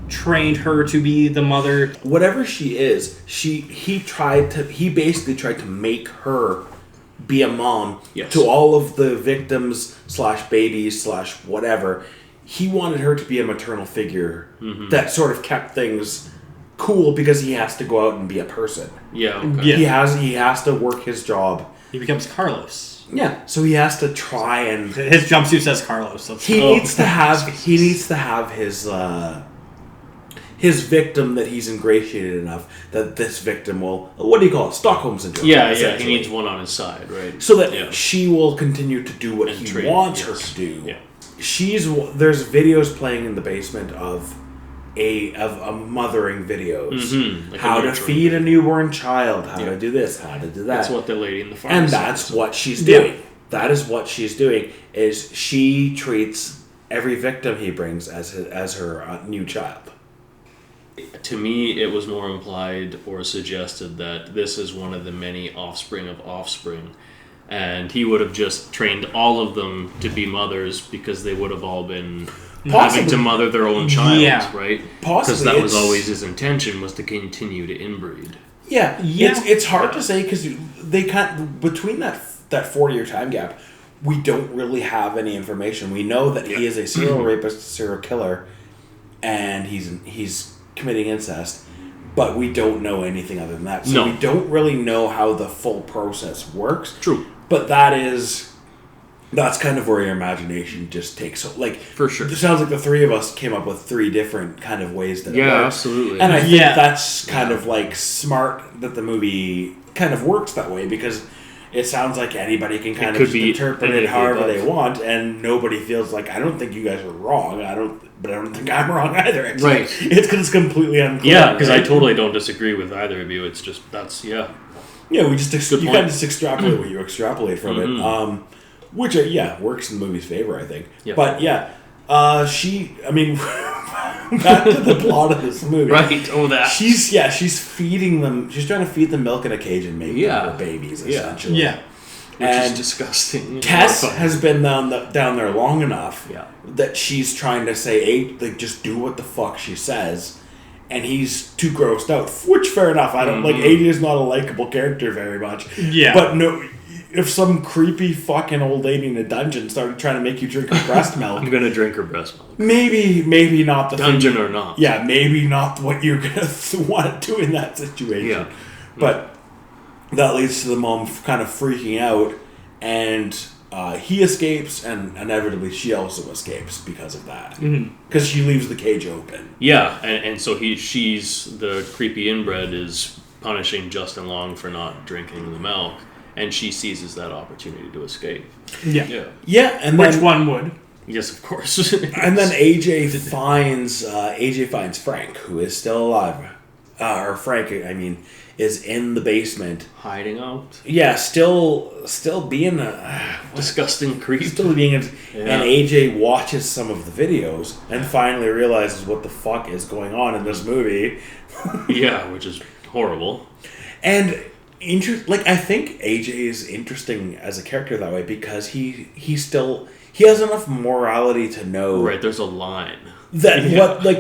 trained her to be the mother. Whatever she is, he basically tried to make her be a mom to all of the victims / babies / whatever. He wanted her to be a maternal figure that sort of kept things cool because he has to go out and be a person. Yeah. Okay. He has to work his job. He becomes Carlos. Yeah, so he has to try and his jumpsuit says Carlos. He needs to have his victim that he's ingratiated enough that this victim will, what do you call it? Stockholm syndrome. Yeah, he needs one on his side, right? So that she will continue to do what he wants her to do. Yeah. There's videos playing in the basement of a mothering videos. Like how to feed a newborn child, how to do this, how to do that. That's what the lady in the farm And that's what she's doing. That is what she's doing, is she treats every victim he brings as her new child. To me, it was more implied or suggested that this is one of the many offspring of offspring. And he would have just trained all of them to be mothers because they would have all been having to mother their own child, right? Because that was always his intention, was to continue to inbreed. Yeah. It's hard to say because they between that 40-year time gap, we don't really have any information. We know that he is a serial rapist, serial killer, and he's committing incest, but we don't know anything other than that. So we don't really know how the full process works. True. But that's kind of where your imagination just takes over. Like, for sure. It sounds like the three of us came up with 3 different kind of ways that it works. Absolutely. And I think that's kind of like smart that the movie kind of works that way because it sounds like anybody can kind of interpret it however they want, and nobody feels like, I don't think you guys are wrong. But I don't think I'm wrong either. Right. It's because it's completely unclear. Yeah, because I totally don't disagree with either of you. It's just, Yeah, we just kind of just extrapolate what you extrapolate from it. Which, works in the movie's favor, I think. Yep. But, back to the plot of this movie. Right. Oh, that. She's feeding them. She's trying to feed them milk in a cage and make them her babies, essentially. Yeah. Which and is disgusting. Tess has been down there long enough Yeah. that she's trying to say, like, just do what the fuck she says. And he's too grossed out. Which, fair enough. I don't like. AJ is not a likable character very much. Yeah. But no, if some creepy fucking old lady in a dungeon started trying to make you drink her breast milk, I'm gonna drink her breast milk. maybe not the Dungeon thing, or not. Yeah, maybe not what you're gonna want to do in that situation. Yeah. But that leads to the mom kind of freaking out, and he escapes, and inevitably she also escapes because of that. Because she leaves the cage open. Yeah, and so she's the creepy inbred is punishing Justin Long for not drinking the milk, and she seizes that opportunity to escape. Yeah. Yeah, and Which then, one would? Yes, of course. And then AJ finds Frank, who is still alive. Or Frank, I mean, is in the basement. Hiding out. Yeah, still being a Disgusting creep. and AJ watches some of the videos and finally realizes what the fuck is going on in this movie. Yeah, which is horrible. And I think AJ is interesting as a character that way because he has enough morality to know Right, there's a line. that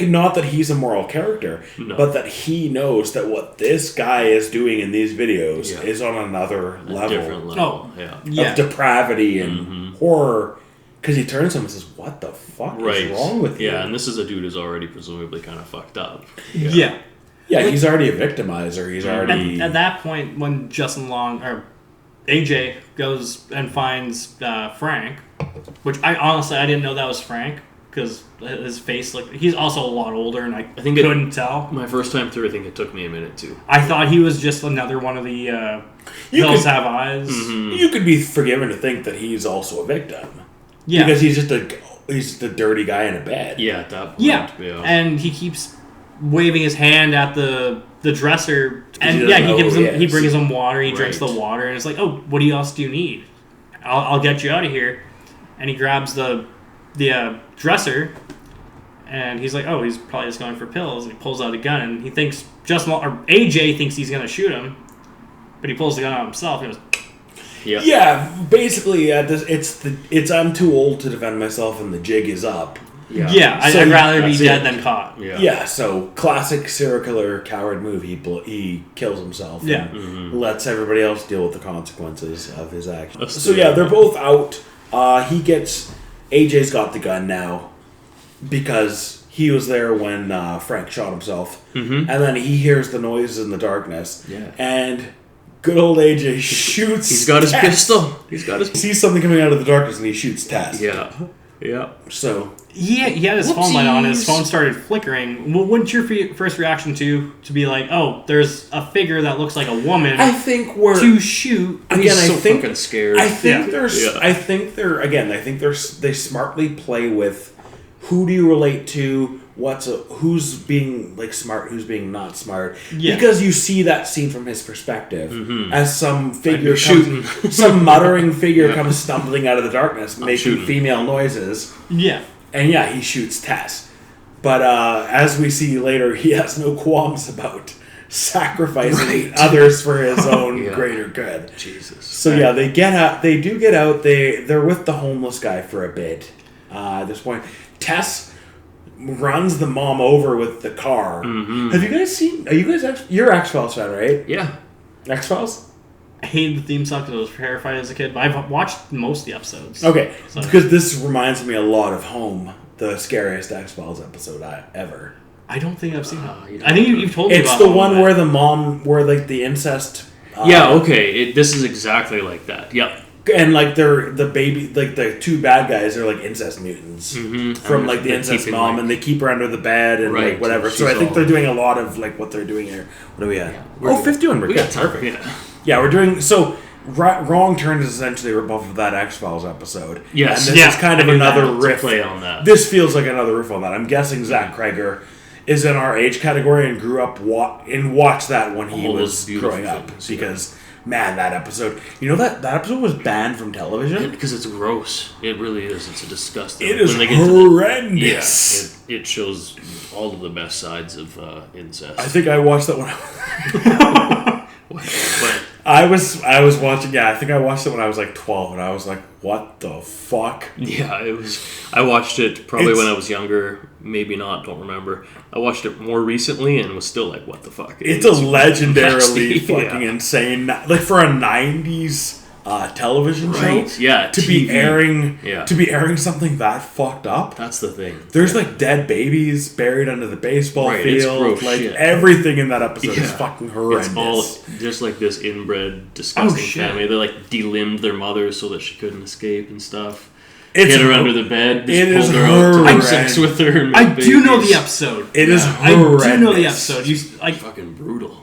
not that he's a moral character, No. but that he knows that what this guy is doing in these videos is on another Different level level. of depravity and horror. Because he turns to him and says, "What the fuck is wrong with you?" Yeah, and this is a dude who's already presumably kind of fucked up. Yeah. Yeah, he's already a victimizer. He's already... At that point, when Justin Long, or AJ, goes and finds Frank, which I didn't know that was Frank, because his face looked... He's also a lot older, and I think couldn't tell. My first time through, I think it took me a minute, too. I thought he was just another one of the Hills Have Eyes. You could be forgiven to think that he's also a victim. Yeah. Because he's just a dirty guy in a bed. Yeah, at that point. Yeah. And he keeps waving his hand at the dresser, and he brings him water. He drinks the water, and it's like, oh, what else do you need? I'll get you out of here. And he grabs the dresser, and he's like, oh, he's probably just going for pills. He pulls out a gun, and he thinks AJ thinks he's gonna shoot him, but he pulls the gun out himself. And he goes, Yeah, basically, it's I'm too old to defend myself, and the jig is up. Yeah, I'd rather be dead than caught. Yeah, so classic serial killer coward move. He kills himself. Yeah, and lets everybody else deal with the consequences of his actions. So yeah, they're both out. AJ's got the gun now because he was there when Frank shot himself, and then he hears the noises in the darkness. Yeah, and good old AJ shoots. He's got his pistol. He sees something coming out of the darkness, and he shoots Tess. Yeah. So he had his phone light on. His phone started flickering. Well, wouldn't your first reaction to be like, oh, there's a figure that looks like a woman? I think we're to shoot. Again, I think fucking scared. I think they smartly play with who do you relate to, who's being like smart, who's being not smart. Yeah. Because you see that scene from his perspective as some figure some muttering figure comes stumbling out of the darkness, making female noises. Yeah. And he shoots Tess. But as we see later, he has no qualms about sacrificing others for his own greater good. Jesus. So they get out. They do get out. They're with the homeless guy for a bit. At this point, Tess runs the mom over with the car. Have you guys seen? You're X-Files fan, right? Yeah. X-Files. I hated the theme song because I was terrified as a kid, but I've watched most of the episodes. Okay, because this reminds me a lot of Home, the scariest X-Files episode ever. I don't think I've seen it. I think you've told me about it. It's the one where the mom, where like the incest... this is exactly like that. Yep. And like the baby, like the two bad guys are like incest mutants from like the incest mom, and they keep her under the bed and like whatever. So I think they're doing a lot of like what they're doing here. What are we at? 51. We're good. Perfect. Yeah, we're doing so. Wrong Turn is essentially a rebuff of that X-Files episode. Yes, and this is kind of another riff. Play on that. This feels like another riff on that. I'm guessing Zach Cregger is in our age category and grew up and watched that when he was growing up because Man, that episode. You know that episode was banned from television? Because it's gross. It really is. It's a disgusting. It is when they horrendous. it shows all of the best sides of incest. I think I watched that when I was watching. Yeah, I think I watched it when I was like 12, and I was like, "What the fuck?" Yeah, it was. I watched it probably when I was younger. Maybe not. Don't remember. I watched it more recently and was still like, "What the fuck?" It's a legendarily nasty. fucking insane. Like for a '90s television show, yeah, to TV. be airing, Yeah. to be airing something that fucked up. That's the thing. There's like dead babies buried under the baseball It's field. gross Like shit. everything in that episode is Yeah. fucking horrendous. It's all just like this inbred, disgusting family. They like delimbed their mother so that she couldn't escape and stuff. It's Get her hor- under the bed. it Just is pulled her out to have horrendous. sex with her. And I make do know babies. the episode. It is I horrendous. do know the episode. You like Fucking brutal.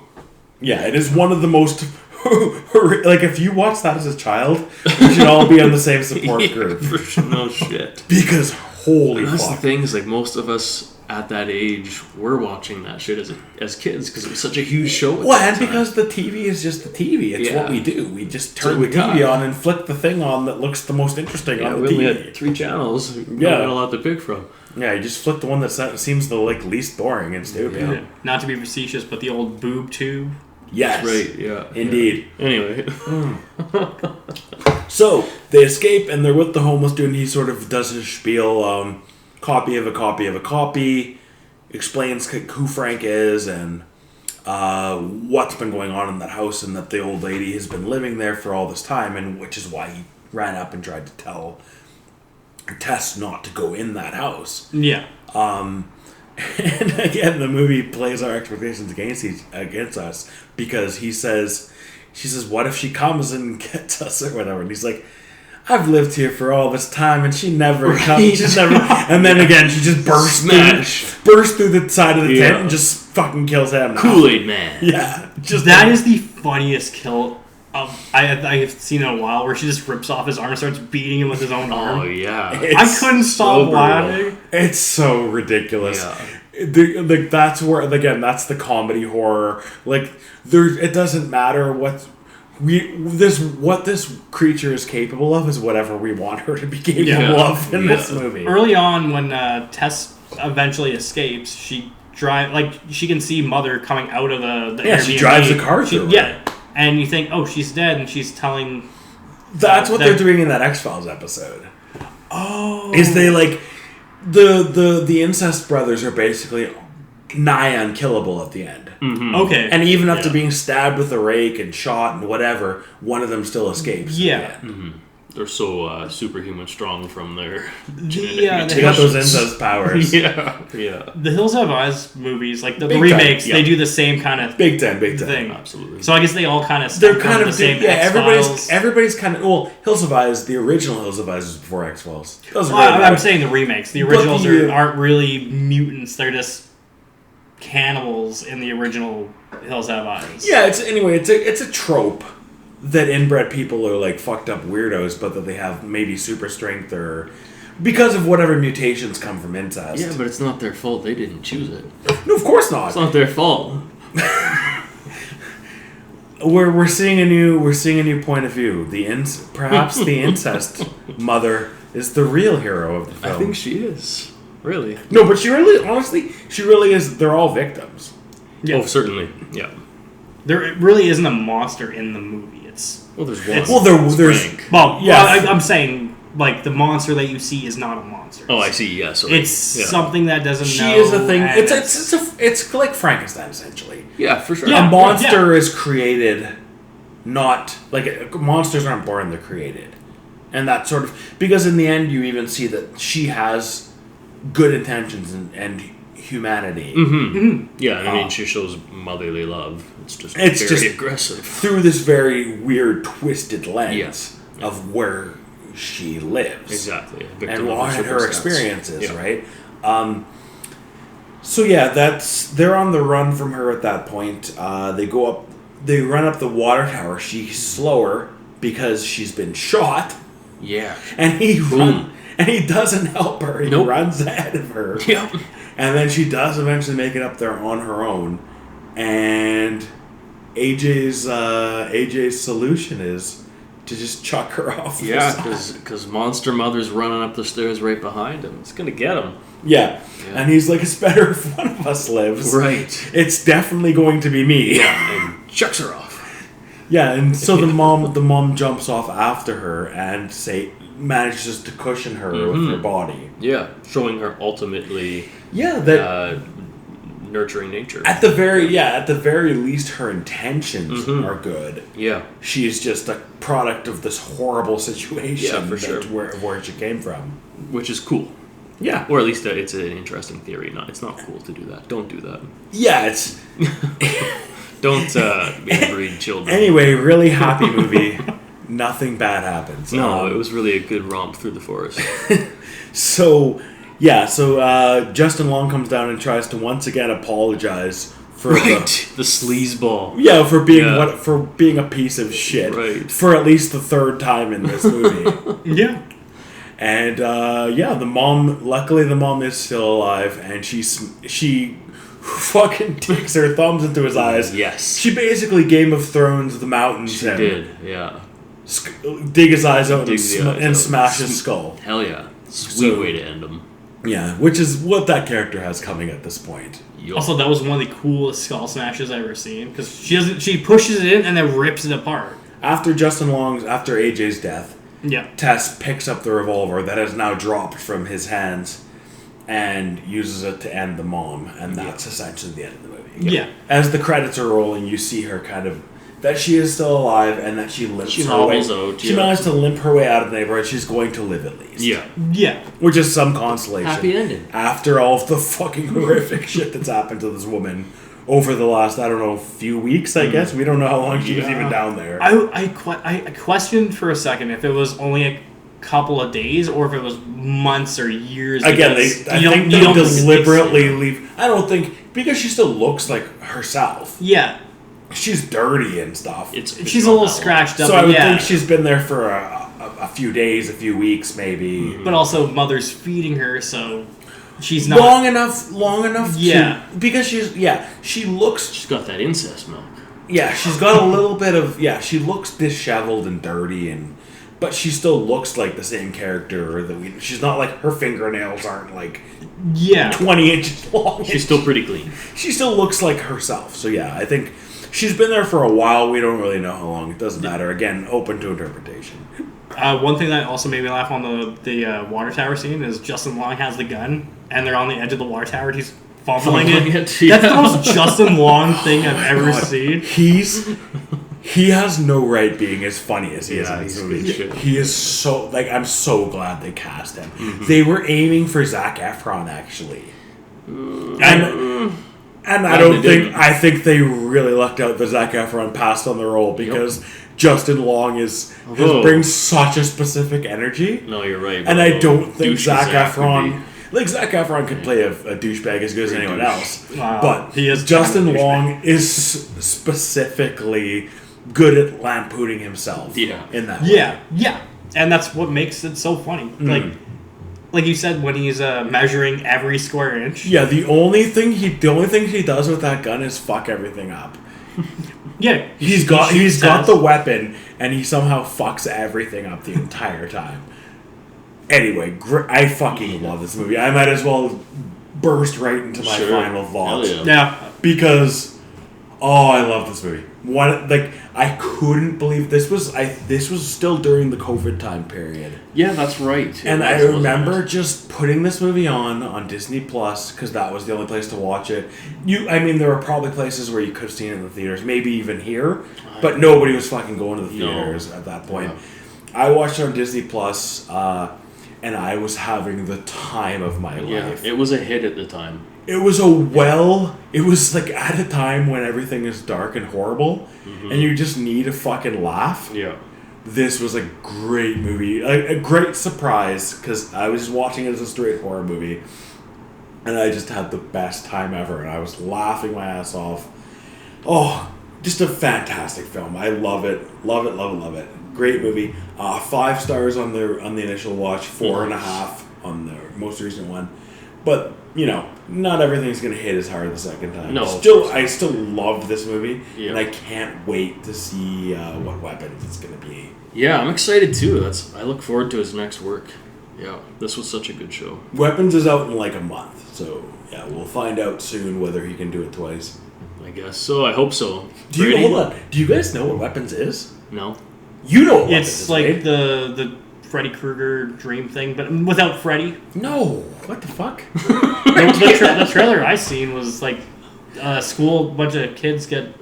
Yeah, it is one of the most. Like if you watch that as a child, we should all be on the same support group For sure. No shit. because holy That's the fuck. thing is like most of us at that age were watching that shit as kids because it was such a huge show. At Well, that and time. because the TV is just the TV. It's Yeah. what we do. We just So turn we the TV got- on and flick the thing on that looks the most interesting yeah, on we the only TV. had 3 channels. Yeah. Yeah, not a lot to pick from. Yeah, you just flick the one that seems the like least boring and stupid. not to be facetious, but the old boob tube. Yes, Right? Yeah. indeed. Yeah. Anyway, So they escape and they're with the homeless dude. And he sort of does his spiel, copy of a copy of a copy, explains who Frank is and what's been going on in that house, and that the old lady has been living there for all this time, and which is why he ran up and tried to tell Tess not to go in that house. Yeah. And again, the movie plays our expectations against us because she says, "What if she comes and gets us or whatever?" And he's like, "I've lived here for all this time, and she never comes. She's never." And then again, she just bursts through the side of the tent and just fucking kills him. Kool-Aid Man. Yeah, just That is the funniest kill I have seen in a while, where she just rips off his arm and starts beating him with his own arm. Oh yeah. I couldn't stop laughing. It's so ridiculous. Yeah. Like that's where again, that's the comedy horror. Like it doesn't matter what this creature is capable of is whatever we want her to be capable of in this movie. Early on, when Tess eventually escapes, she can see Mother coming out of the Yeah, Airbnb. she drives the car through her. Yeah, and you think, oh, she's dead, and she's telling. That's what they're doing in that X-Files episode. Oh, is they like the incest brothers are basically nigh unkillable at the end. Mm-hmm. Okay, And even after being stabbed with a rake and shot and whatever, one of them still escapes. Yeah. Mm-hmm. They're so superhuman strong from their The They got those incest powers. yeah. The Hills Have Eyes movies, like the Big remakes, time, they yeah. do the same kind of Big time. thing. Absolutely. So I guess they all kind of They're kind of the same. yeah. X-Files. Everybody's kind of Hills of Eyes. The original Hills of Eyes was before X-Files. Well, I'm saying the remakes. The originals the, aren't really mutants. They're just cannibals in the original Hills Have Eyes. Yeah. It's a trope that inbred people are like fucked up weirdos, but that they have maybe super strength or because of whatever mutations come from incest. Yeah, but it's not their fault. They didn't choose it. No, of course not. It's not their fault. We're seeing a new point of view. Perhaps the incest mother is the real hero of the film. I think she is. Really? No, but she really is. They're all victims. Yeah. Oh, certainly. Yeah. There really isn't a monster in the movie. Well, there's one. Well, there's Frank. I'm saying like the monster that you see is not a monster. Oh, I see. Yeah. Sorry. It's something that doesn't. She know, is a thing. and It's like Frankenstein essentially. Yeah, for sure. Yeah. A monster is created, not like monsters aren't born; they're created, and that sort of because in the end you even see that she has good intentions and humanity. Yeah, I mean, she shows motherly love. It's just It's very just aggressive. through this very weird, twisted lens Yes. of where she lives. Exactly. And what her experiences, Yeah. right? So yeah, they're on the run from her at that point. They run up the water tower. She's slower because she's been shot, Yeah. and he doesn't help her. He Nope. runs ahead of her. Yep. And then she does eventually make it up there on her own, and AJ's solution is to just chuck her off. Yeah, because Monster Mother's running up the stairs right behind him. It's gonna get him. Yeah, and he's like, it's better if one of us lives. Right. It's definitely going to be me. Yeah, and chucks her off. Yeah, and so the mom jumps off after her and manages to cushion her with her body. Yeah, showing her ultimately. Yeah, that nurturing nature. At the very least, her intentions are good. Yeah, she's just a product of this horrible situation. Yeah, for sure. Where she came from, which is cool. Yeah, or at least it's an interesting theory. It's not cool to do that. Don't do that. Yeah, it's don't breed children. Anyway, really happy movie. Nothing bad happens. No, it was really a good romp through the forest. So Justin Long comes down and tries to once again apologize for the sleazeball. Yeah, for being a piece of shit. Right. For at least the third time in this movie. Yeah. And luckily the mom is still alive, and she fucking digs her thumbs into his eyes. Yes. She basically Game of Thrones the mountains. She did, yeah. Dig his eyes out and smash his skull. Hell yeah. Sweet way to end him. Yeah, which is what that character has coming at this point. Also, that was one of the coolest skull smashes I've ever seen, because she pushes it in and then rips it apart. After AJ's death, yeah, Tess picks up the revolver that has now dropped from his hands and uses it to end the mom, and that's essentially the end of the movie. Yeah. As the credits are rolling, you see her kind of that she is still alive and that she limps her way. She managed to limp her way out of the neighborhood. She's going to live at least. Yeah. Yeah. Which is some consolation. Happy ending. After all of the fucking horrific shit that's happened to this woman over the last, few weeks, I guess. We don't know how long she was even down there. I questioned for a second if it was only a couple of days or if it was months or years. Again, I think they deliberately leave. I don't think, because she still looks like herself. Yeah. She's dirty and stuff. She's a little scratched up. So I would think she's been there for a few days, a few weeks, maybe. But also, mother's feeding her, so she's not long enough. Yeah, because she looks. She's got that incest milk. Yeah, she's got a little bit of. Yeah, she looks disheveled and dirty, but she still looks like the same character that she's not like, her fingernails aren't like 20 inches long. She's still pretty clean. She still looks like herself. So yeah, I think she's been there for a while. We don't really know how long. It doesn't matter. Again, open to interpretation. One thing that also made me laugh on the water tower scene is Justin Long has the gun, and they're on the edge of the water tower, and he's fumbling it. Yeah. That's the most Justin Long thing I've ever seen. He has no right being as funny as he is in this movie. Shit. He is so, I'm so glad they cast him. Mm-hmm. They were aiming for Zach Efron, actually. And I think they really lucked out that Zach Efron passed on the role, because Justin Long brings such a specific energy. No, you're right. And I don't think Zach Efron could play a douchebag as good as anyone else. Wow. But Justin Long is specifically good at lampooning himself. Yeah. In that way. Yeah. And that's what makes it so funny. Like you said, when he's measuring every square inch. Yeah, the only thing he does with that gun is fuck everything up. Yeah, he's got the weapon, and he somehow fucks everything up the entire time. Anyway, I fucking love this movie. I might as well burst right into my final thoughts. Yeah, because I love this movie. I couldn't believe this was still during the COVID time period. Yeah, that's right. And I remember just putting this movie on Disney Plus, because that was the only place to watch it. There were probably places where you could have seen it in the theaters, maybe even here, but nobody was fucking going to the theaters at that point. Yeah. I watched it on Disney Plus, and I was having the time of my life. It was a hit at the time. It was like at a time when everything is dark and horrible, and you just need a fucking laugh. Yeah. This was a great movie, a great surprise, because I was watching it as a straight horror movie, and I just had the best time ever, and I was laughing my ass off. Oh, just a fantastic film. I love it. Great movie. 5 stars on the initial watch, 4.5 on the most recent one. But, not everything's going to hit as hard the second time. No. I still love this movie, Yeah. and I can't wait to see what weapons it's going to be. Yeah, I'm excited too. I look forward to his next work. Yeah, this was such a good show. Weapons is out in like a month, so yeah, we'll find out soon whether he can do it twice. I guess so. I hope so. Hold on. Do you guys know what Weapons is? No. You know what Weapons It's is, like right? the Freddy Krueger dream thing, but without Freddy. No. What the fuck? The trailer I seen was like a school, bunch of kids get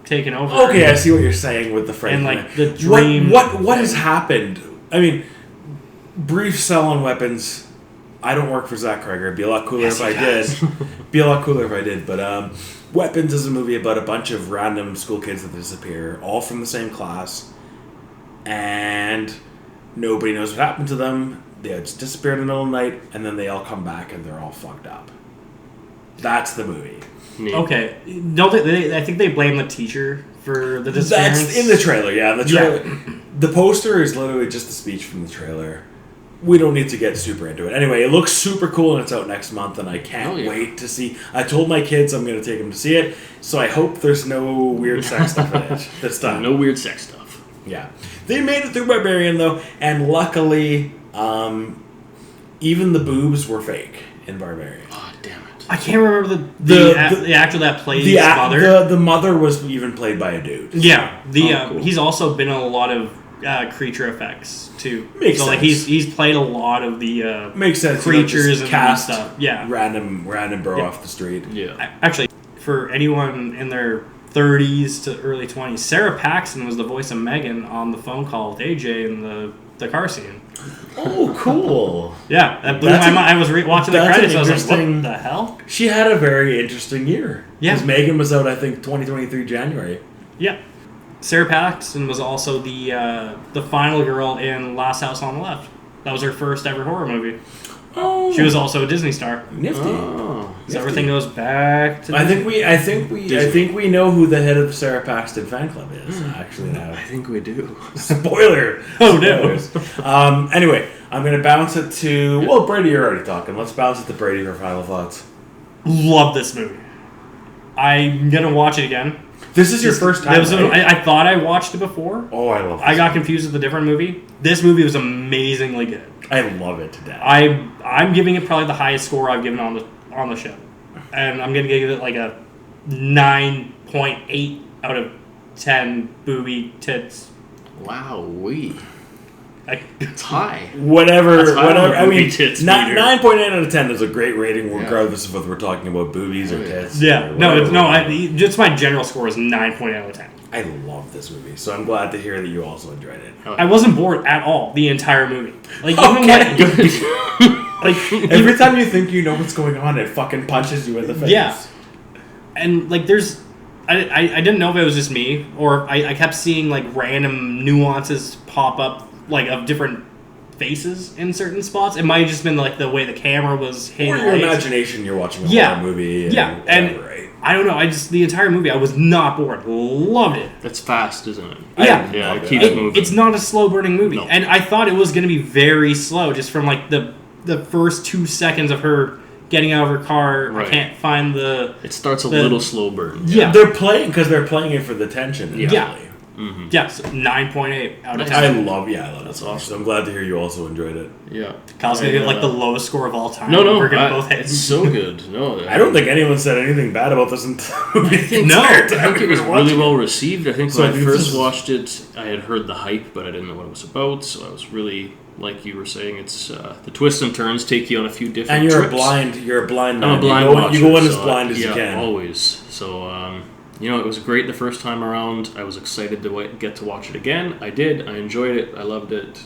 taken over. Okay, I see what you're saying with the Freddy. And, like, thing. the dream What has happened? I mean, brief sell on Weapons. I don't work for Zach Cregger. It'd be a lot cooler if I did. Be a lot cooler if I did. But Weapons is a movie about a bunch of random school kids that disappear, all from the same class, and nobody knows what happened to them. They just disappear in the middle of the night, and then they all come back, and they're all fucked up. That's the movie. Neat. Okay, don't they? I think they blame the teacher for the disappearance. That's in the trailer, yeah. The trailer. Yeah. The poster is literally just a speech from the trailer. We don't need to get super into it. Anyway, it looks super cool, and it's out next month, and I can't wait to see. I told my kids I'm going to take them to see it, so I hope there's no weird sex stuff in it this time. No weird sex stuff. Yeah. They made it through Barbarian, though, and luckily, even the boobs were fake in Barbarian. Oh, damn it. I can't remember the actor that played his mother. The mother was even played by a dude. Yeah. Cool. He's also been in a lot of creature effects too. Makes so sense. like he's played a lot of the makes sense. creatures and cast stuff. Yeah. Random bro off the street. Yeah. Actually, for anyone in their 30s to early 20s, Sarah Paxton was the voice of Megan on the phone call with AJ in the car scene. Oh, cool. Yeah, that blew my mind. I was watching the credits. I was like, what the hell? She had a very interesting year. Yeah. Because Megan was out, I think, 2023 January. Yeah. Sarah Paxton was also the final girl in Last House on the Left. That was her first ever horror movie. Oh. She was also a Disney star. Nifty. Oh. So everything goes back to I think we know who the head of the Sarah Paxton fan club is, actually, now. I think we do. Spoiler. Oh, no. Anyway, I'm going to bounce it to... Well, Brady, you're already talking. Let's bounce it to Brady for final thoughts. Love this movie. I'm going to watch it again. This is your first time, right? I thought I watched it before. Oh, I love this. I got confused with a different movie. This movie was amazingly good. I love it to death. I'm giving it probably the highest score I've given on the show. And I'm going to give it like a 9.8 out of 10 booby tits. Wow-wee. It's high. Whatever. I mean, tits 9.8 out of 10 is a great rating, regardless of whether we're talking about boobies or tits. Yeah. Just my general score is 9.8 out of 10. I love this movie, so I'm glad to hear that you also enjoyed it. I wasn't bored at all the entire movie. Like even every time you think you know what's going on, it fucking punches you in the face. Yeah. And like I didn't know if it was just me or I kept seeing like random nuances pop up like of different faces in certain spots. It might have just been like the way the camera was hitting. Or your imagination, you're watching a horror movie. And right? I don't know. The entire movie, I was not bored. Loved it. It's fast, isn't it? Yeah. It keeps moving. It's not a slow burning movie. No. And I thought it was going to be very slow just from like the first 2 seconds of her getting out of her car. Right. I can't find the... It starts a little slow burn. Yeah. They're playing it for the tension. Yeah. Mm-hmm. Yes, 9.8 out of 10. I love it. That's awesome. So I'm glad to hear you also enjoyed it. Yeah. Kyle's going to get like the lowest score of all time. No. We're going to both hit. It's so good. No, I don't think anyone said anything bad about this movie. I think it was really well received. I think when I first watched it, I had heard the hype, but I didn't know what it was about. So I was really, like you were saying, it's the twists and turns take you on a few different trips. And you're a blind man. I'm a blind watcher. You go in as blind as you can. Yeah, always. So, it was great the first time around. I was excited to get to watch it again. I did. I enjoyed it. I loved it.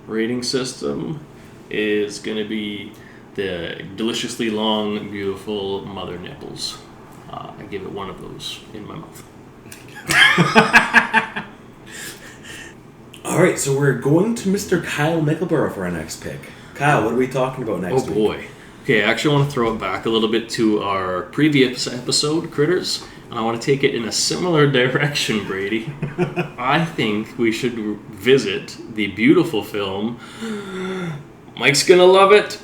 Rating system is going to be the deliciously long, beautiful mother nipples. I give it one of those in my mouth. All right, so we're going to Mr. Kyle Mickleborough for our next pick. Kyle, what are we talking about next week? Oh, boy. Okay, I actually want to throw it back a little bit to our previous episode, Critters, and I want to take it in a similar direction, Brady. I think we should visit the beautiful film, Mike's gonna love it,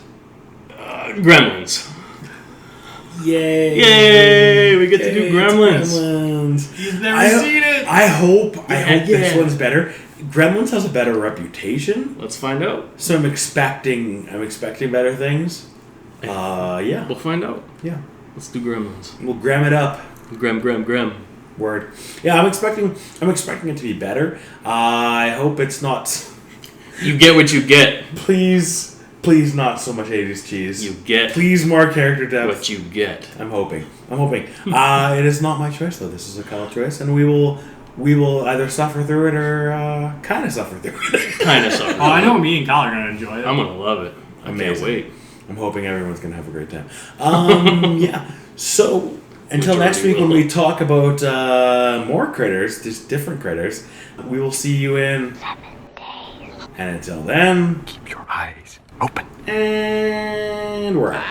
Gremlins. Yay! Yay! We get to do Gremlins. Gremlins. You've never seen it. I hope this Yeah. one's better. Gremlins has a better reputation, Let's find out. so I'm expecting better things. Yeah. We'll find out. Yeah. Let's do Gremlins. We'll gram it up. Grem. Word. Yeah, I'm expecting it to be better. I hope it's not. You get what you get. Please not so much 80s cheese. You get Please more character depth. what you get. I'm hoping. It is not my choice though. This is a Kyle choice, and we will either suffer through it or kind of suffer through it. Kind of something. Oh, I know me and Kyle are gonna enjoy it. I'm gonna love it. I can't Amazing. wait. I'm hoping everyone's gonna have a great time. Yeah. So until Majority next week when will. we talk about more critters, just different critters, we will see you in 7 days. And until then, Keep your eyes open. and we're out.